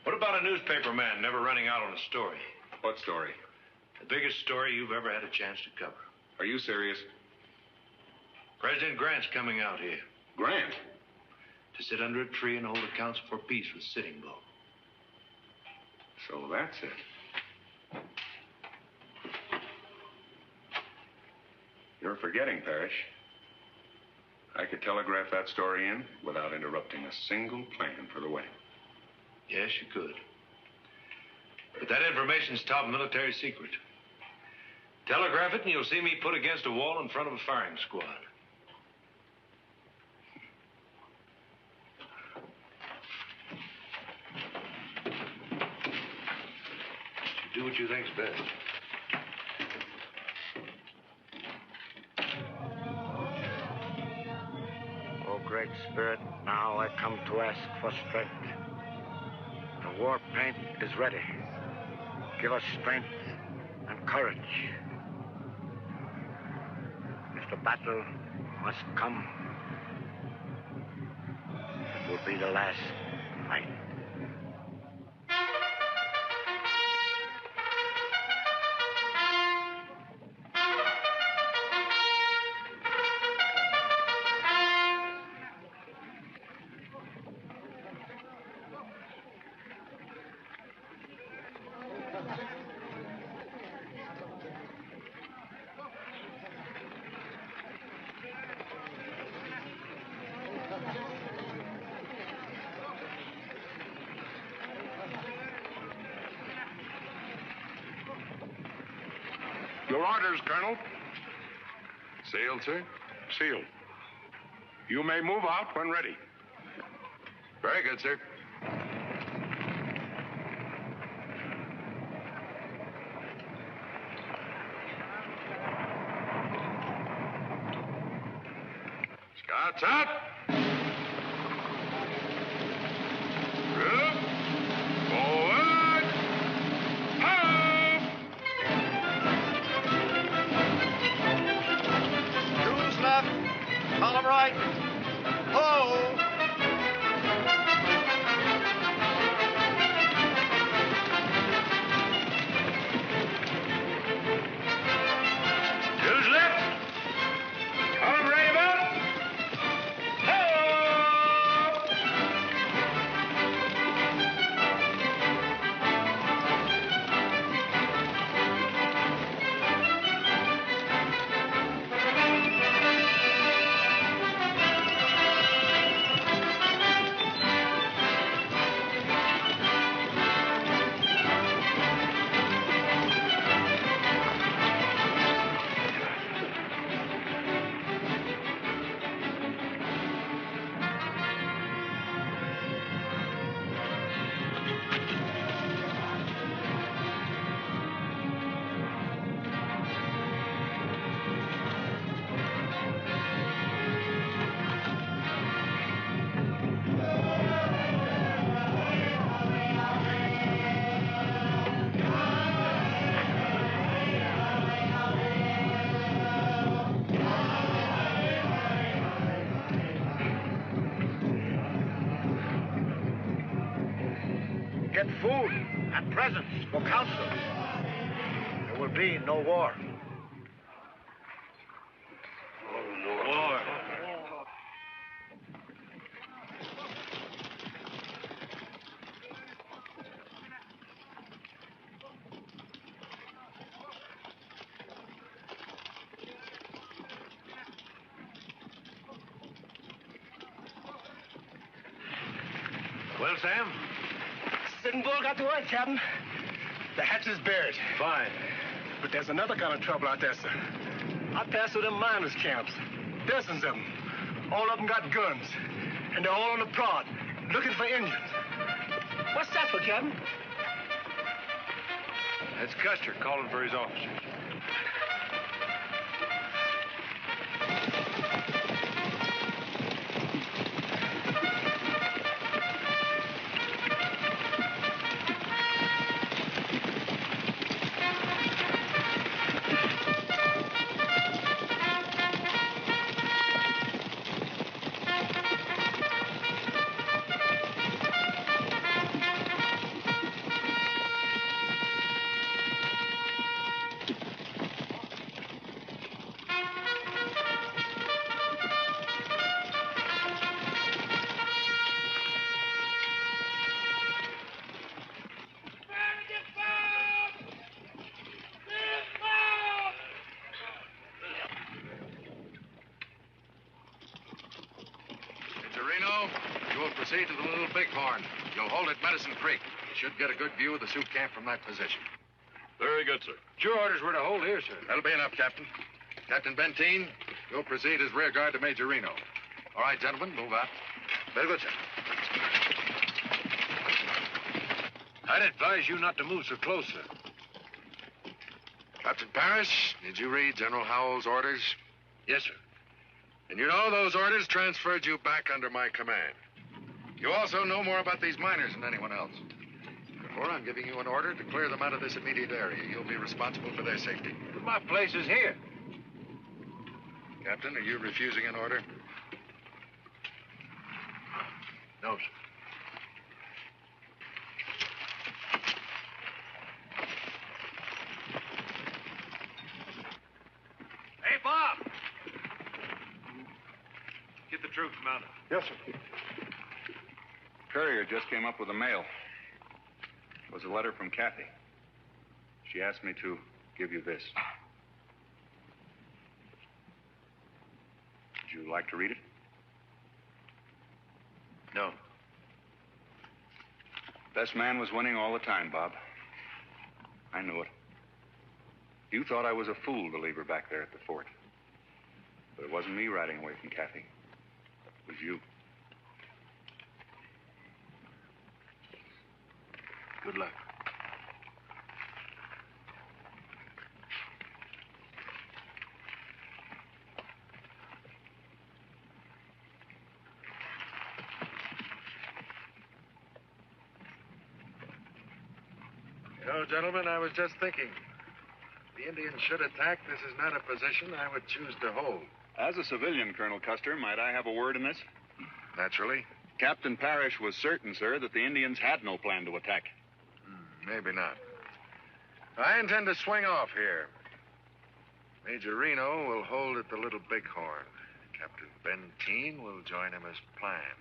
What about a newspaper man never running out on a story? What story? The biggest story you've ever had a chance to cover. Are you serious? President Grant's coming out here. Grant? To sit under a tree and hold a council for peace with Sitting Bull. So that's it. You're forgetting, Parrish. I could telegraph that story in without interrupting a single plan for the wedding. Yes, you could. But that information's top military secret. Telegraph it and you'll see me put against a wall in front of a firing squad. You do what you think's best. O Great Spirit, now I come to ask for strength. The war paint is ready. Give us strength and courage. If the battle must come, it will be the last fight. Your orders, Colonel. Sealed, sir? Sealed. You may move out when ready. Very good, sir. Scouts out. Group. Forward. Up. Troops left. Column right. Ho! Who's left? Column right about. Get food and presents for council. There will be no war. War. Well, Sam? Sitting Bull got the word, Captain. The hatch is buried. Fine. But there's another kind of trouble out there, sir. I passed through them miners' camps. Dozens of them. All of them got guns. And they're all on the prod, looking for Indians. What's that for, Captain? That's Custer calling for his officers. Reno, you will proceed to the Little Bighorn. You'll hold at Medicine Creek. You should get a good view of the Sioux camp from that position. Very good, sir. Your orders were to hold here, sir. That'll be enough, Captain. Captain Benteen, you'll proceed as rear guard to Major Reno. All right, gentlemen, move out. Very good, sir. I'd advise you not to move so close, sir. Captain Parrish, did you read General Howell's orders? Yes, sir. And you know those orders transferred you back under my command. You also know more about these miners than anyone else. Therefore, I'm giving you an order to clear them out of this immediate area. You'll be responsible for their safety. But my place is here. Captain, are you refusing an order? No, sir. Hey, Bob! Get the troops mounted. Yes, sir. Courier just came up with the mail. It was a letter from Kathy. She asked me to give you this. Would you like to read it? No. Best man was winning all the time, Bob. I knew it. You thought I was a fool to leave her back there at the fort. But it wasn't me riding away from Kathy. It was you. Good luck. You know, gentlemen, I was just thinking. The Indians should attack. This is not a position I would choose to hold. As a civilian, Colonel Custer, might I have a word in this? Naturally. Captain Parrish was certain, sir, that the Indians had no plan to attack. Maybe not. I intend to swing off here. Major Reno will hold at the Little Bighorn. Captain Benteen will join him as planned.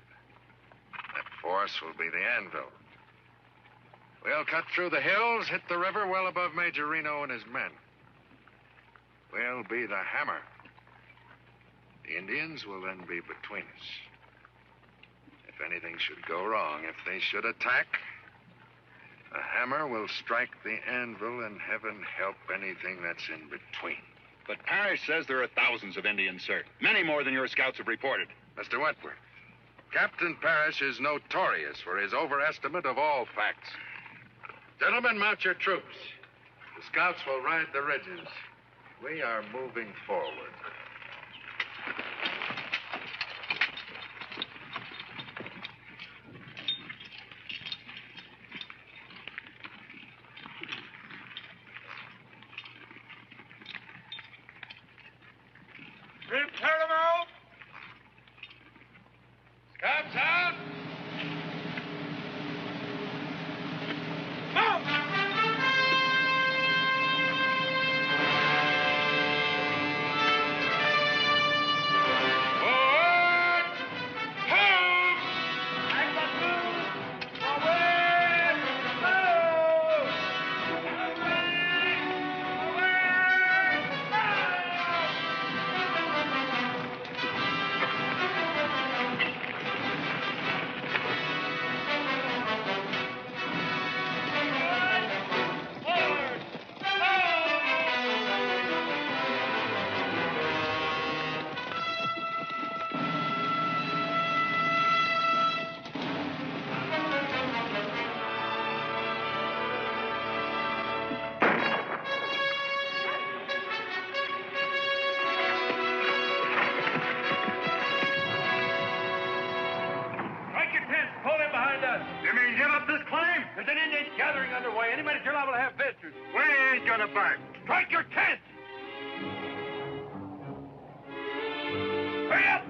That force will be the anvil. We'll cut through the hills, hit the river well above Major Reno and his men. We'll be the hammer. The Indians will then be between us. If anything should go wrong, if they should attack, the hammer will strike the anvil, and heaven help anything that's in between. But Parrish says there are thousands of Indians, sir. Many more than your scouts have reported. Mr. Wentworth, Captain Parrish is notorious for his overestimate of all facts. Gentlemen, mount your troops. The scouts will ride the ridges. We are moving forward. Prepare them out! Scouts out! There's an Indian gathering underway. Anybody tell liable to have visitors. We ain't gonna bark. Strike your tent! Hurry up!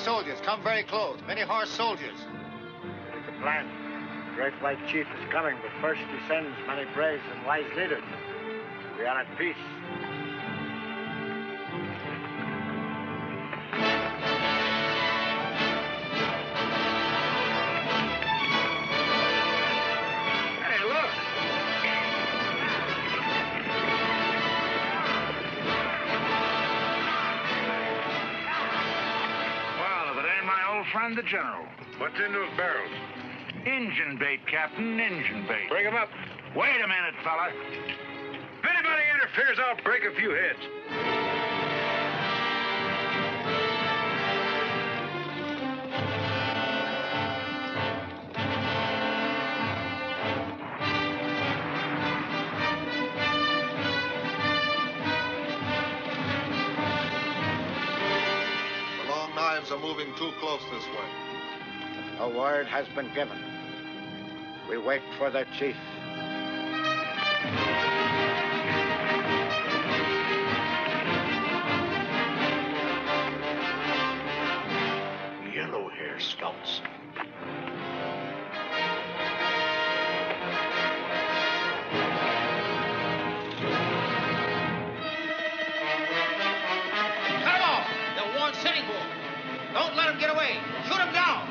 Soldiers, come very close. Many horse soldiers. It's a plan. The Great White Chief is coming, but first he sends many braves and wise leaders. We are at peace. Hey, look! Friend the General. What's in those barrels? Engine bait, Captain, engine bait. Bring them up. Wait a minute, fella. If anybody interferes figures I'll break a few heads. The Long Knives are moving too close this way. A word has been given. We wait for their chief. Yellow hair scouts. Cut him off! They'll warn Sitting Bull. Don't let him get away. Shoot him down.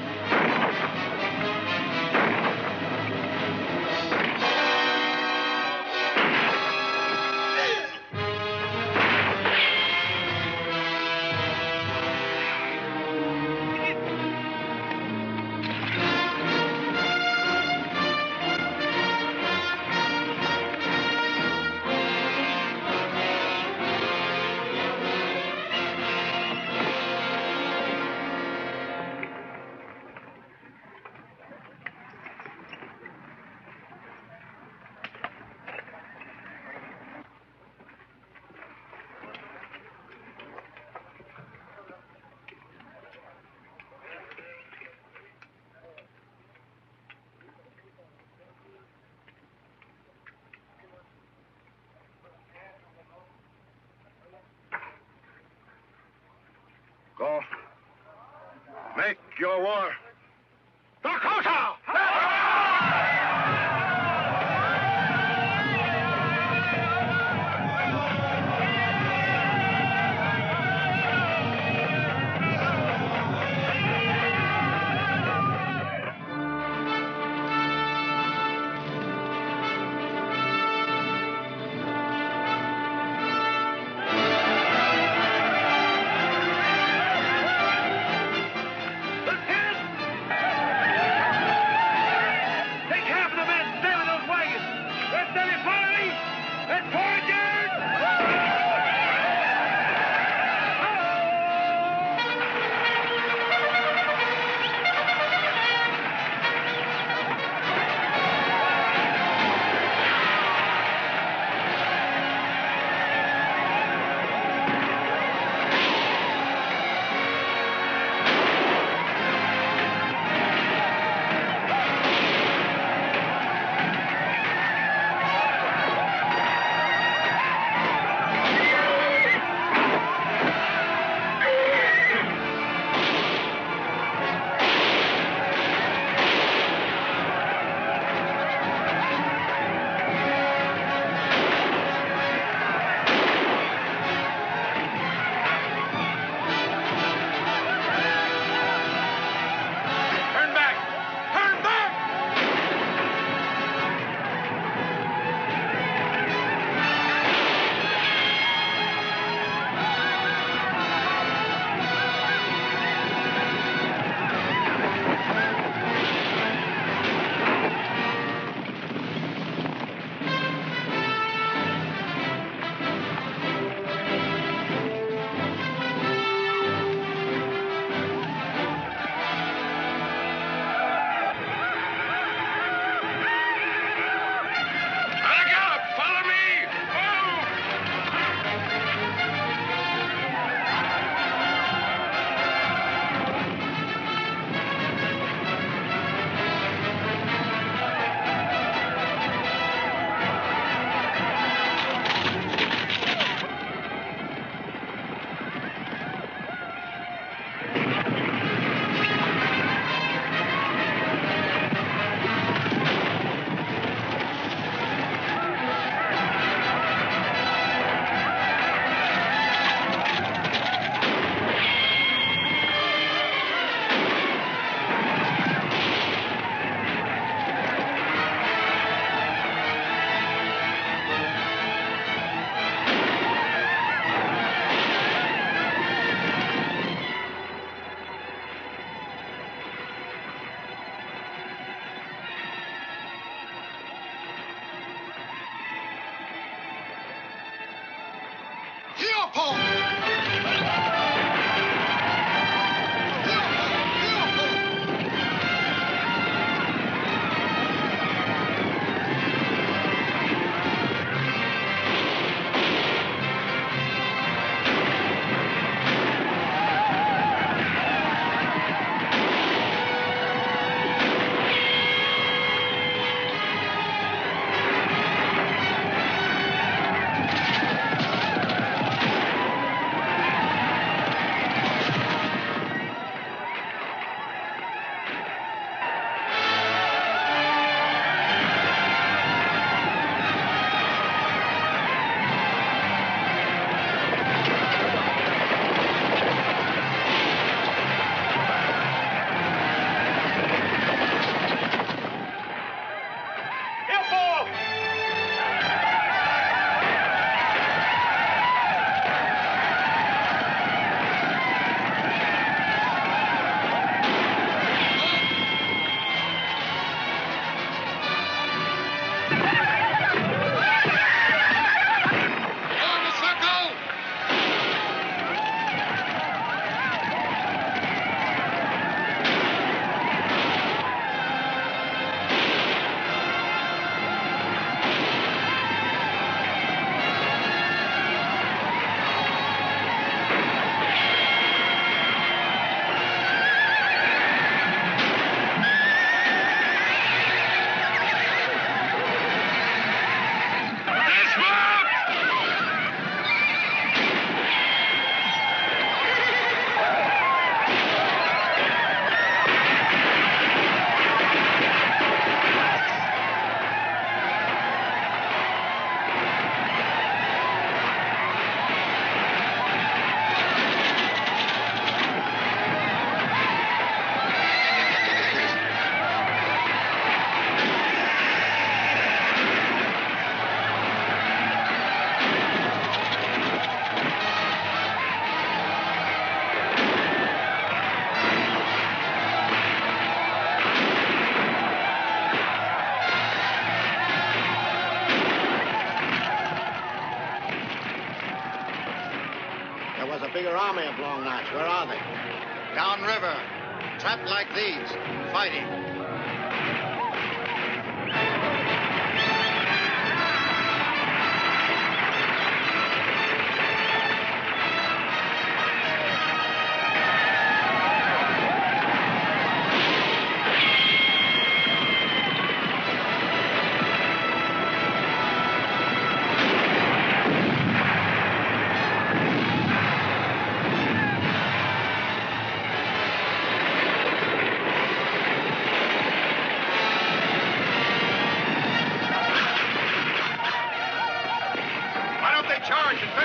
Go. Make your war. Dakota! where are they? Downriver. Trapped like these. Fighting.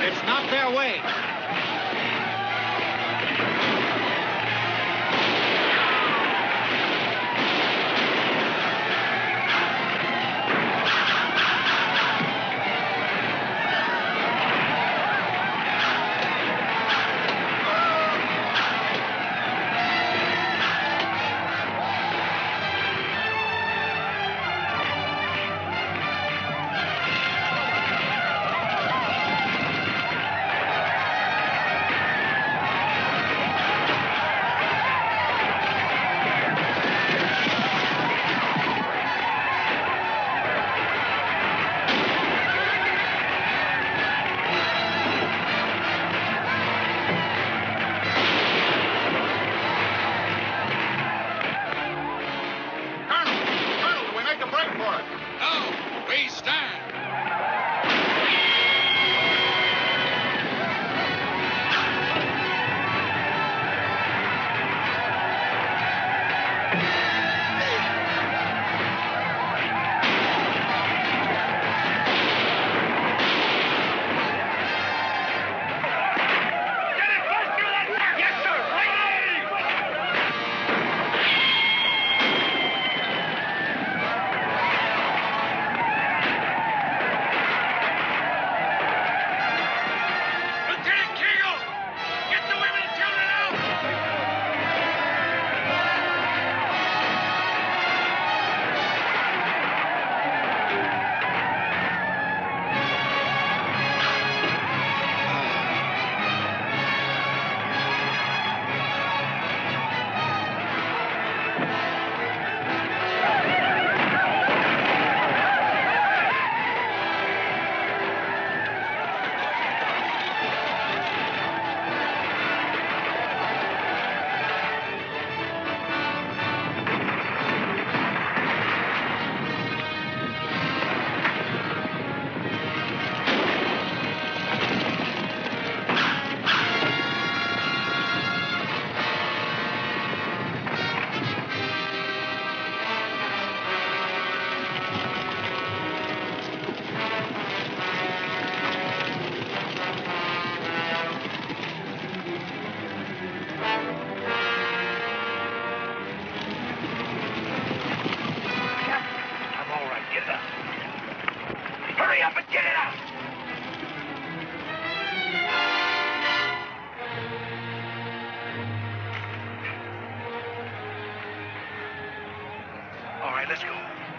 It's not their way.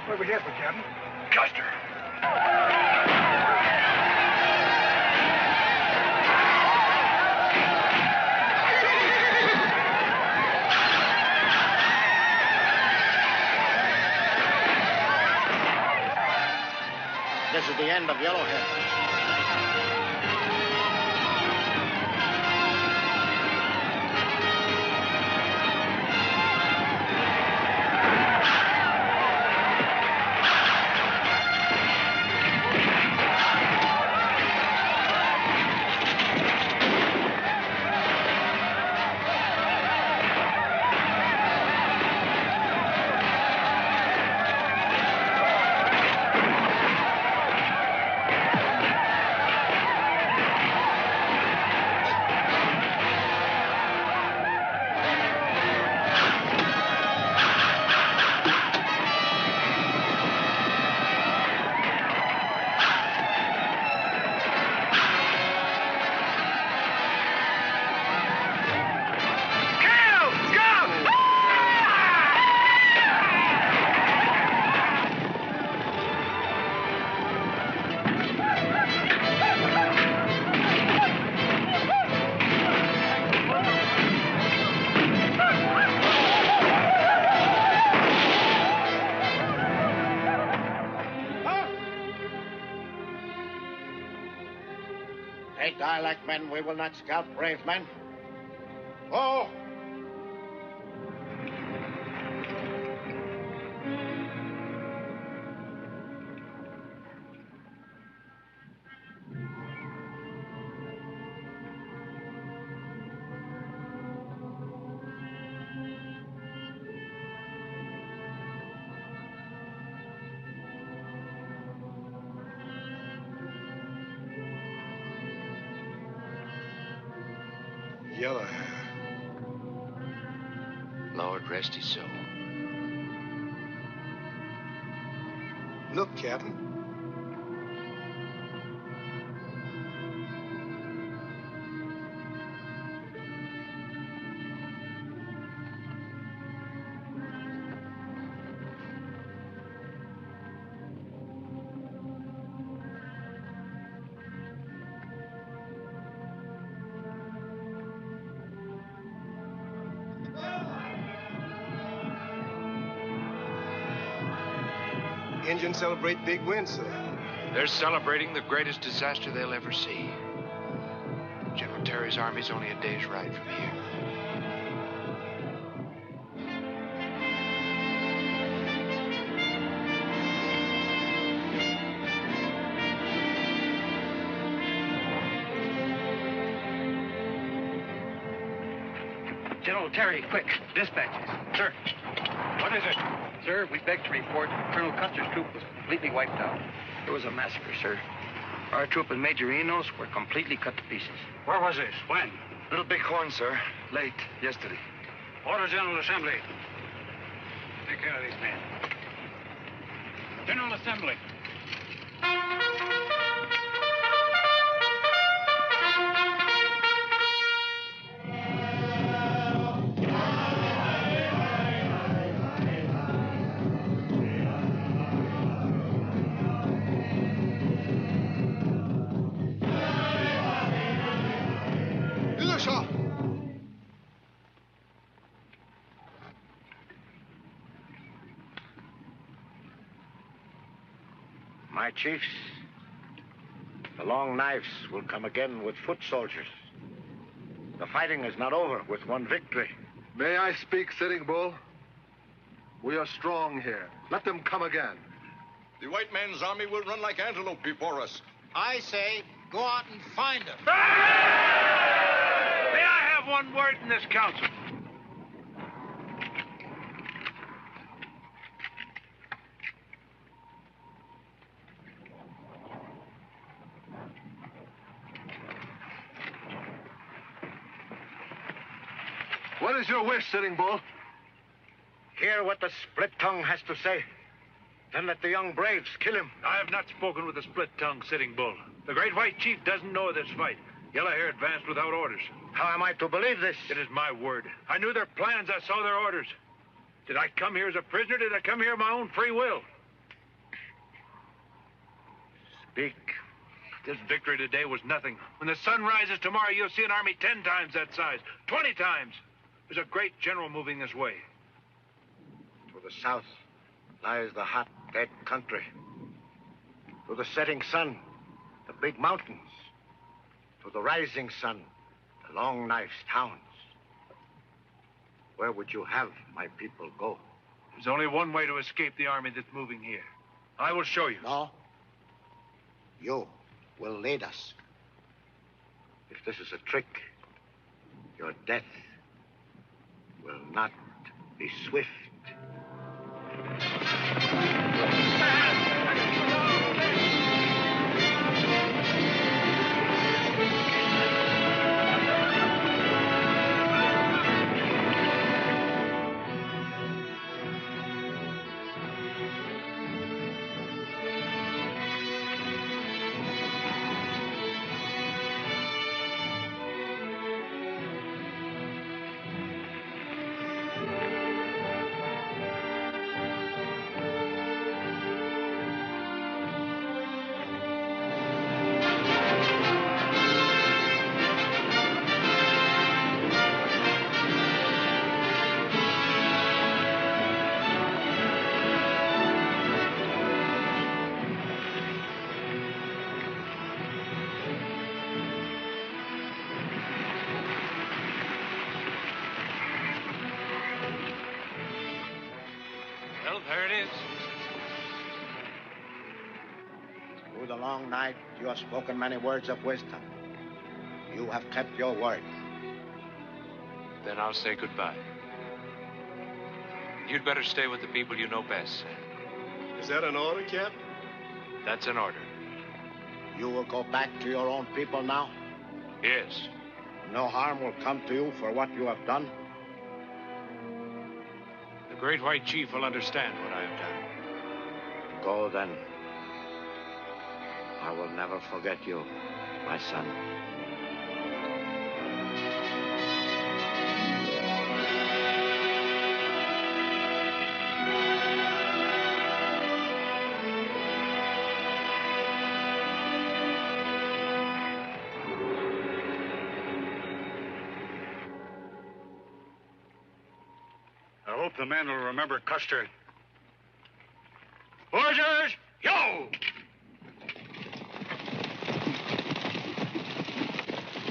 Where we head for, Captain? Custer. This is the end of Yellowhead. die like men, we will not scalp brave men. Oh! Yellow hair. Lord rest his soul. Look, Captain. Indians celebrate big wins, sir. They're celebrating the greatest disaster they'll ever see. General Terry's army's only a day's ride from here. General Terry, quick. Dispatches. Sir. What is it? Sir, we beg to report Colonel Custer's troop was completely wiped out. There was a massacre, sir. Our troop and Major Enos were completely cut to pieces. Where was this? When? Little Bighorn, sir. Late yesterday. Order General Assembly. Take care of these men. General Assembly. My chiefs, the Long Knives will come again with foot soldiers. The fighting is not over with one victory. May I speak, Sitting Bull? We are strong here. Let them come again. The white man's army will run like antelope before us. I say, go out and find them. May I have one word in this council? What is your wish, Sitting Bull? Hear what the split tongue has to say. Then let the young braves kill him. I have not spoken with the split tongue, Sitting Bull. The great white chief doesn't know of this fight. Yellow Hair advanced without orders. How am I to believe this? It is my word. I knew their plans. I saw their orders. Did I come here as a prisoner? Did I come here of my own free will? Speak. This victory today was nothing. When the sun rises tomorrow, you'll see an army 10 times that size, 20 times. There's a great general moving this way. To the south lies the hot, dead country. To the setting sun, the big mountains. To the rising sun, the Long Knives towns. Where would you have my people go? There's only one way to escape the army that's moving here. I will show you. No. You will lead us. If this is a trick, your death will not be swift. there it is. Through the long night, you have spoken many words of wisdom. You have kept your word. Then I'll say goodbye. You'd better stay with the people you know best, Sam. Is that an order, Captain? That's an order. You will go back to your own people now? Yes. No harm will come to you for what you have done? The Great White Chief will understand what I have done. Go then. I will never forget you, my son. I hope the men will remember Custer. Orders, yo!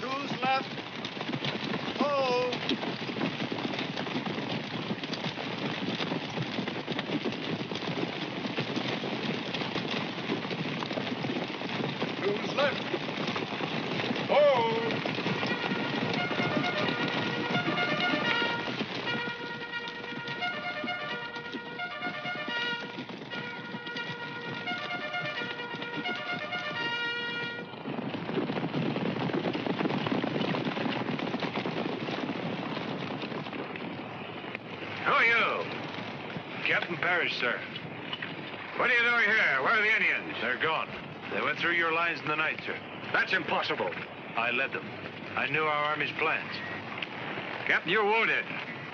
Who's left? Oh! Who's left? Oh! Who are you? Captain Parrish, sir. What are you doing here? Where are the Indians? They're gone. They went through your lines in the night, sir. That's impossible. I led them. I knew our army's plans. Captain, you're wounded.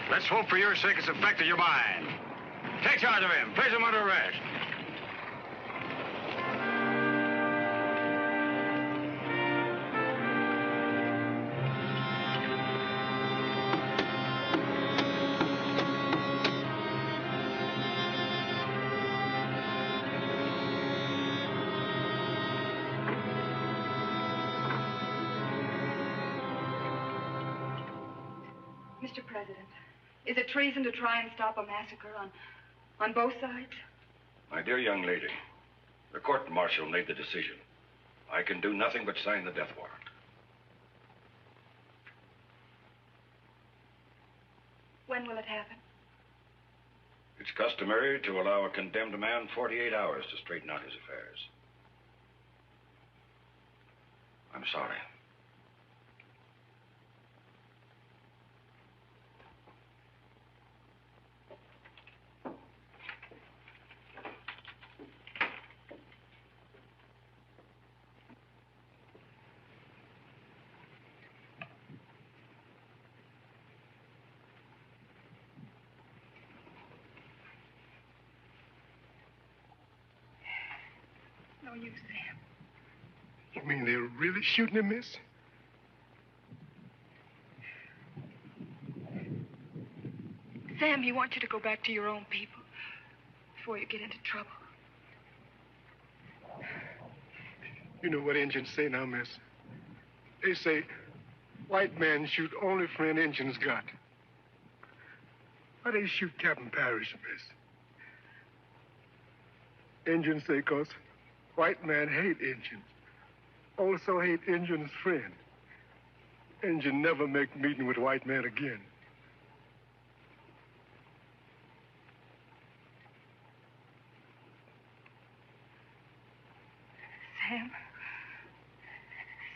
Let's hope for your sake it's affected your mind. Take charge of him. Place him under arrest. Mr. President, is it treason to try and stop a massacre on both sides? My dear young lady, the court-martial made the decision. I can do nothing but sign the death warrant. When will it happen? It's customary to allow a condemned man 48 hours to straighten out his affairs. I'm sorry. No use, Sam. You mean they're really shooting him, miss? Sam, he wants you to go back to your own people before you get into trouble. You know what Indians say now, miss? They say white men shoot only for an Indian's got. Why they shoot Captain Parrish, miss? Indians say 'cause white man hate Indians. Also hate Indian's friend. Indian never make meeting with white man again.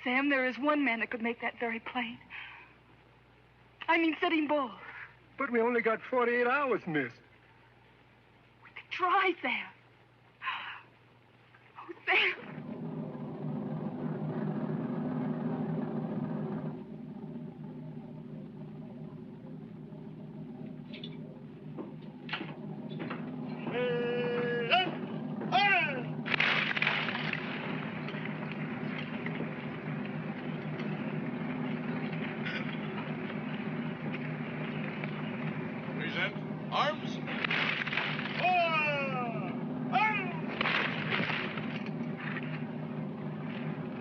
Sam, there is one man that could make that very plain. I mean, Sitting Bull. But we only got 48 hours, miss. We could try, Sam. Oh, Sam. Present arms.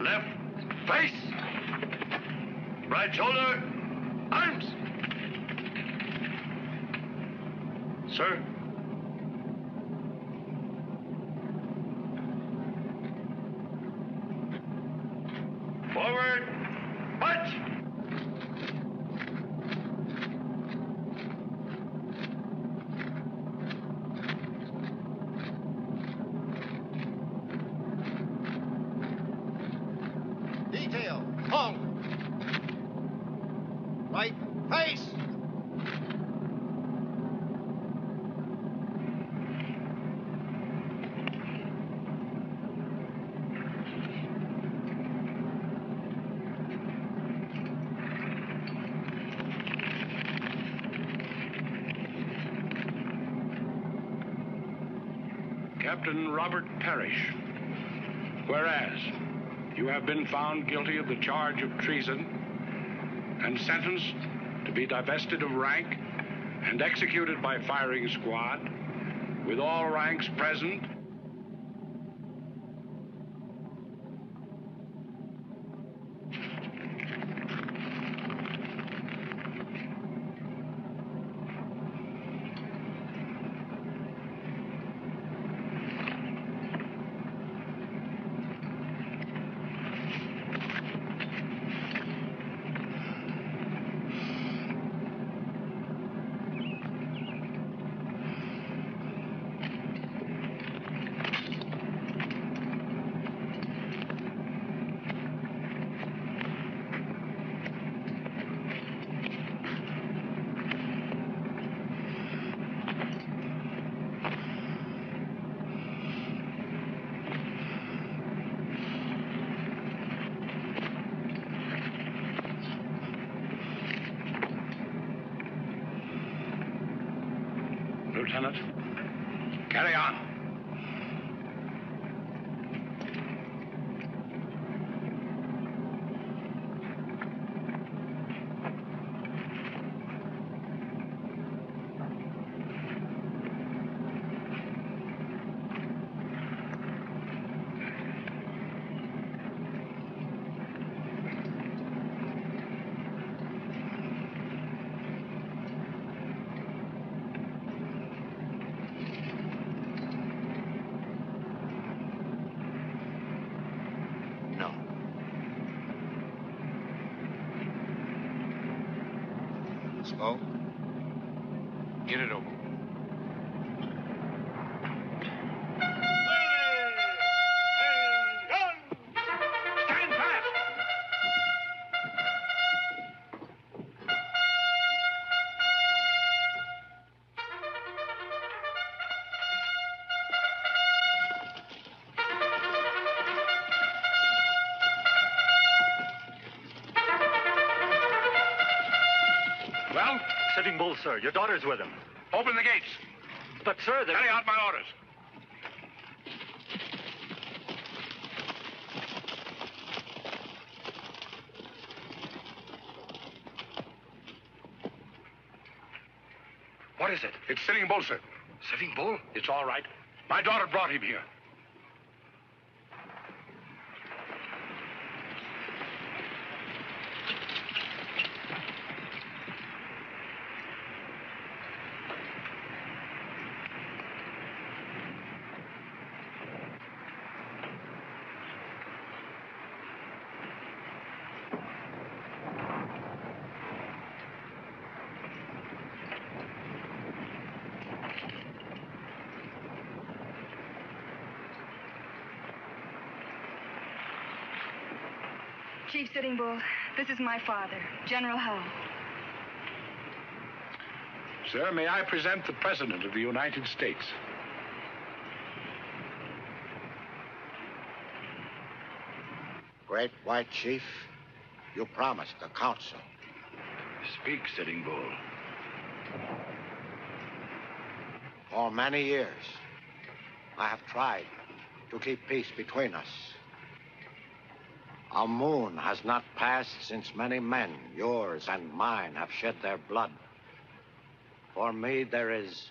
Left face. Right shoulder. Arms. Sir. Captain Robert Parrish. Whereas, you have been found guilty of the charge of treason and sentenced to be divested of rank and executed by firing squad, with all ranks present. Lieutenant, carry on. Go. Get it over. Stand fast! Well? Sitting Bull, sir. Your daughter's with him. Open the gates. But, sir, Carry out my orders. What is it? It's Sitting Bull, sir. Sitting Bull? It's all right. My daughter brought him here. Chief Sitting Bull, this is my father, General Hull. Sir, may I present the President of the United States? Great White Chief, you promised the council. Speak, Sitting Bull. For many years, I have tried to keep peace between us. A moon has not passed since many men, yours and mine, have shed their blood. For me, there is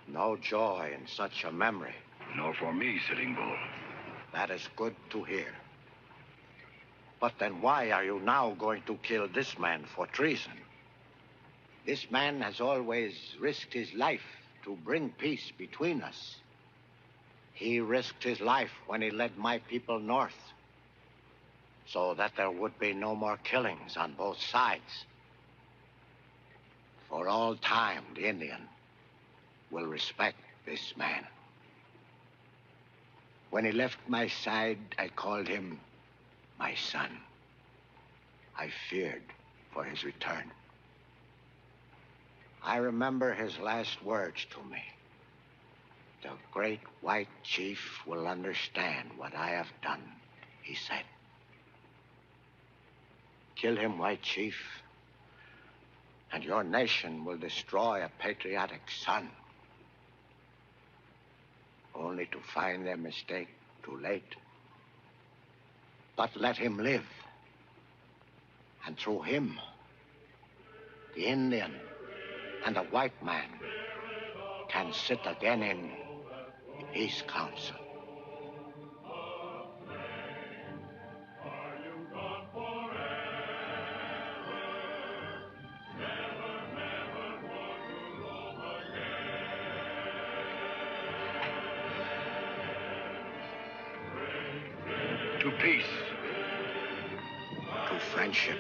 no joy in such a memory. Nor for me, Sitting Bull. That is good to hear. But then why are you now going to kill this man for treason? This man has always risked his life to bring peace between us. He risked his life when he led my people north, so that there would be no more killings on both sides. For all time, the Indian will respect this man. When he left my side, I called him my son. I feared for his return. I remember his last words to me. The great white chief will understand what I have done, he said. Kill him, White Chief, and your nation will destroy a patriotic son. only to find their mistake too late. But let him live. And through him, the Indian and the white man can sit again in peace council. To peace. To friendship.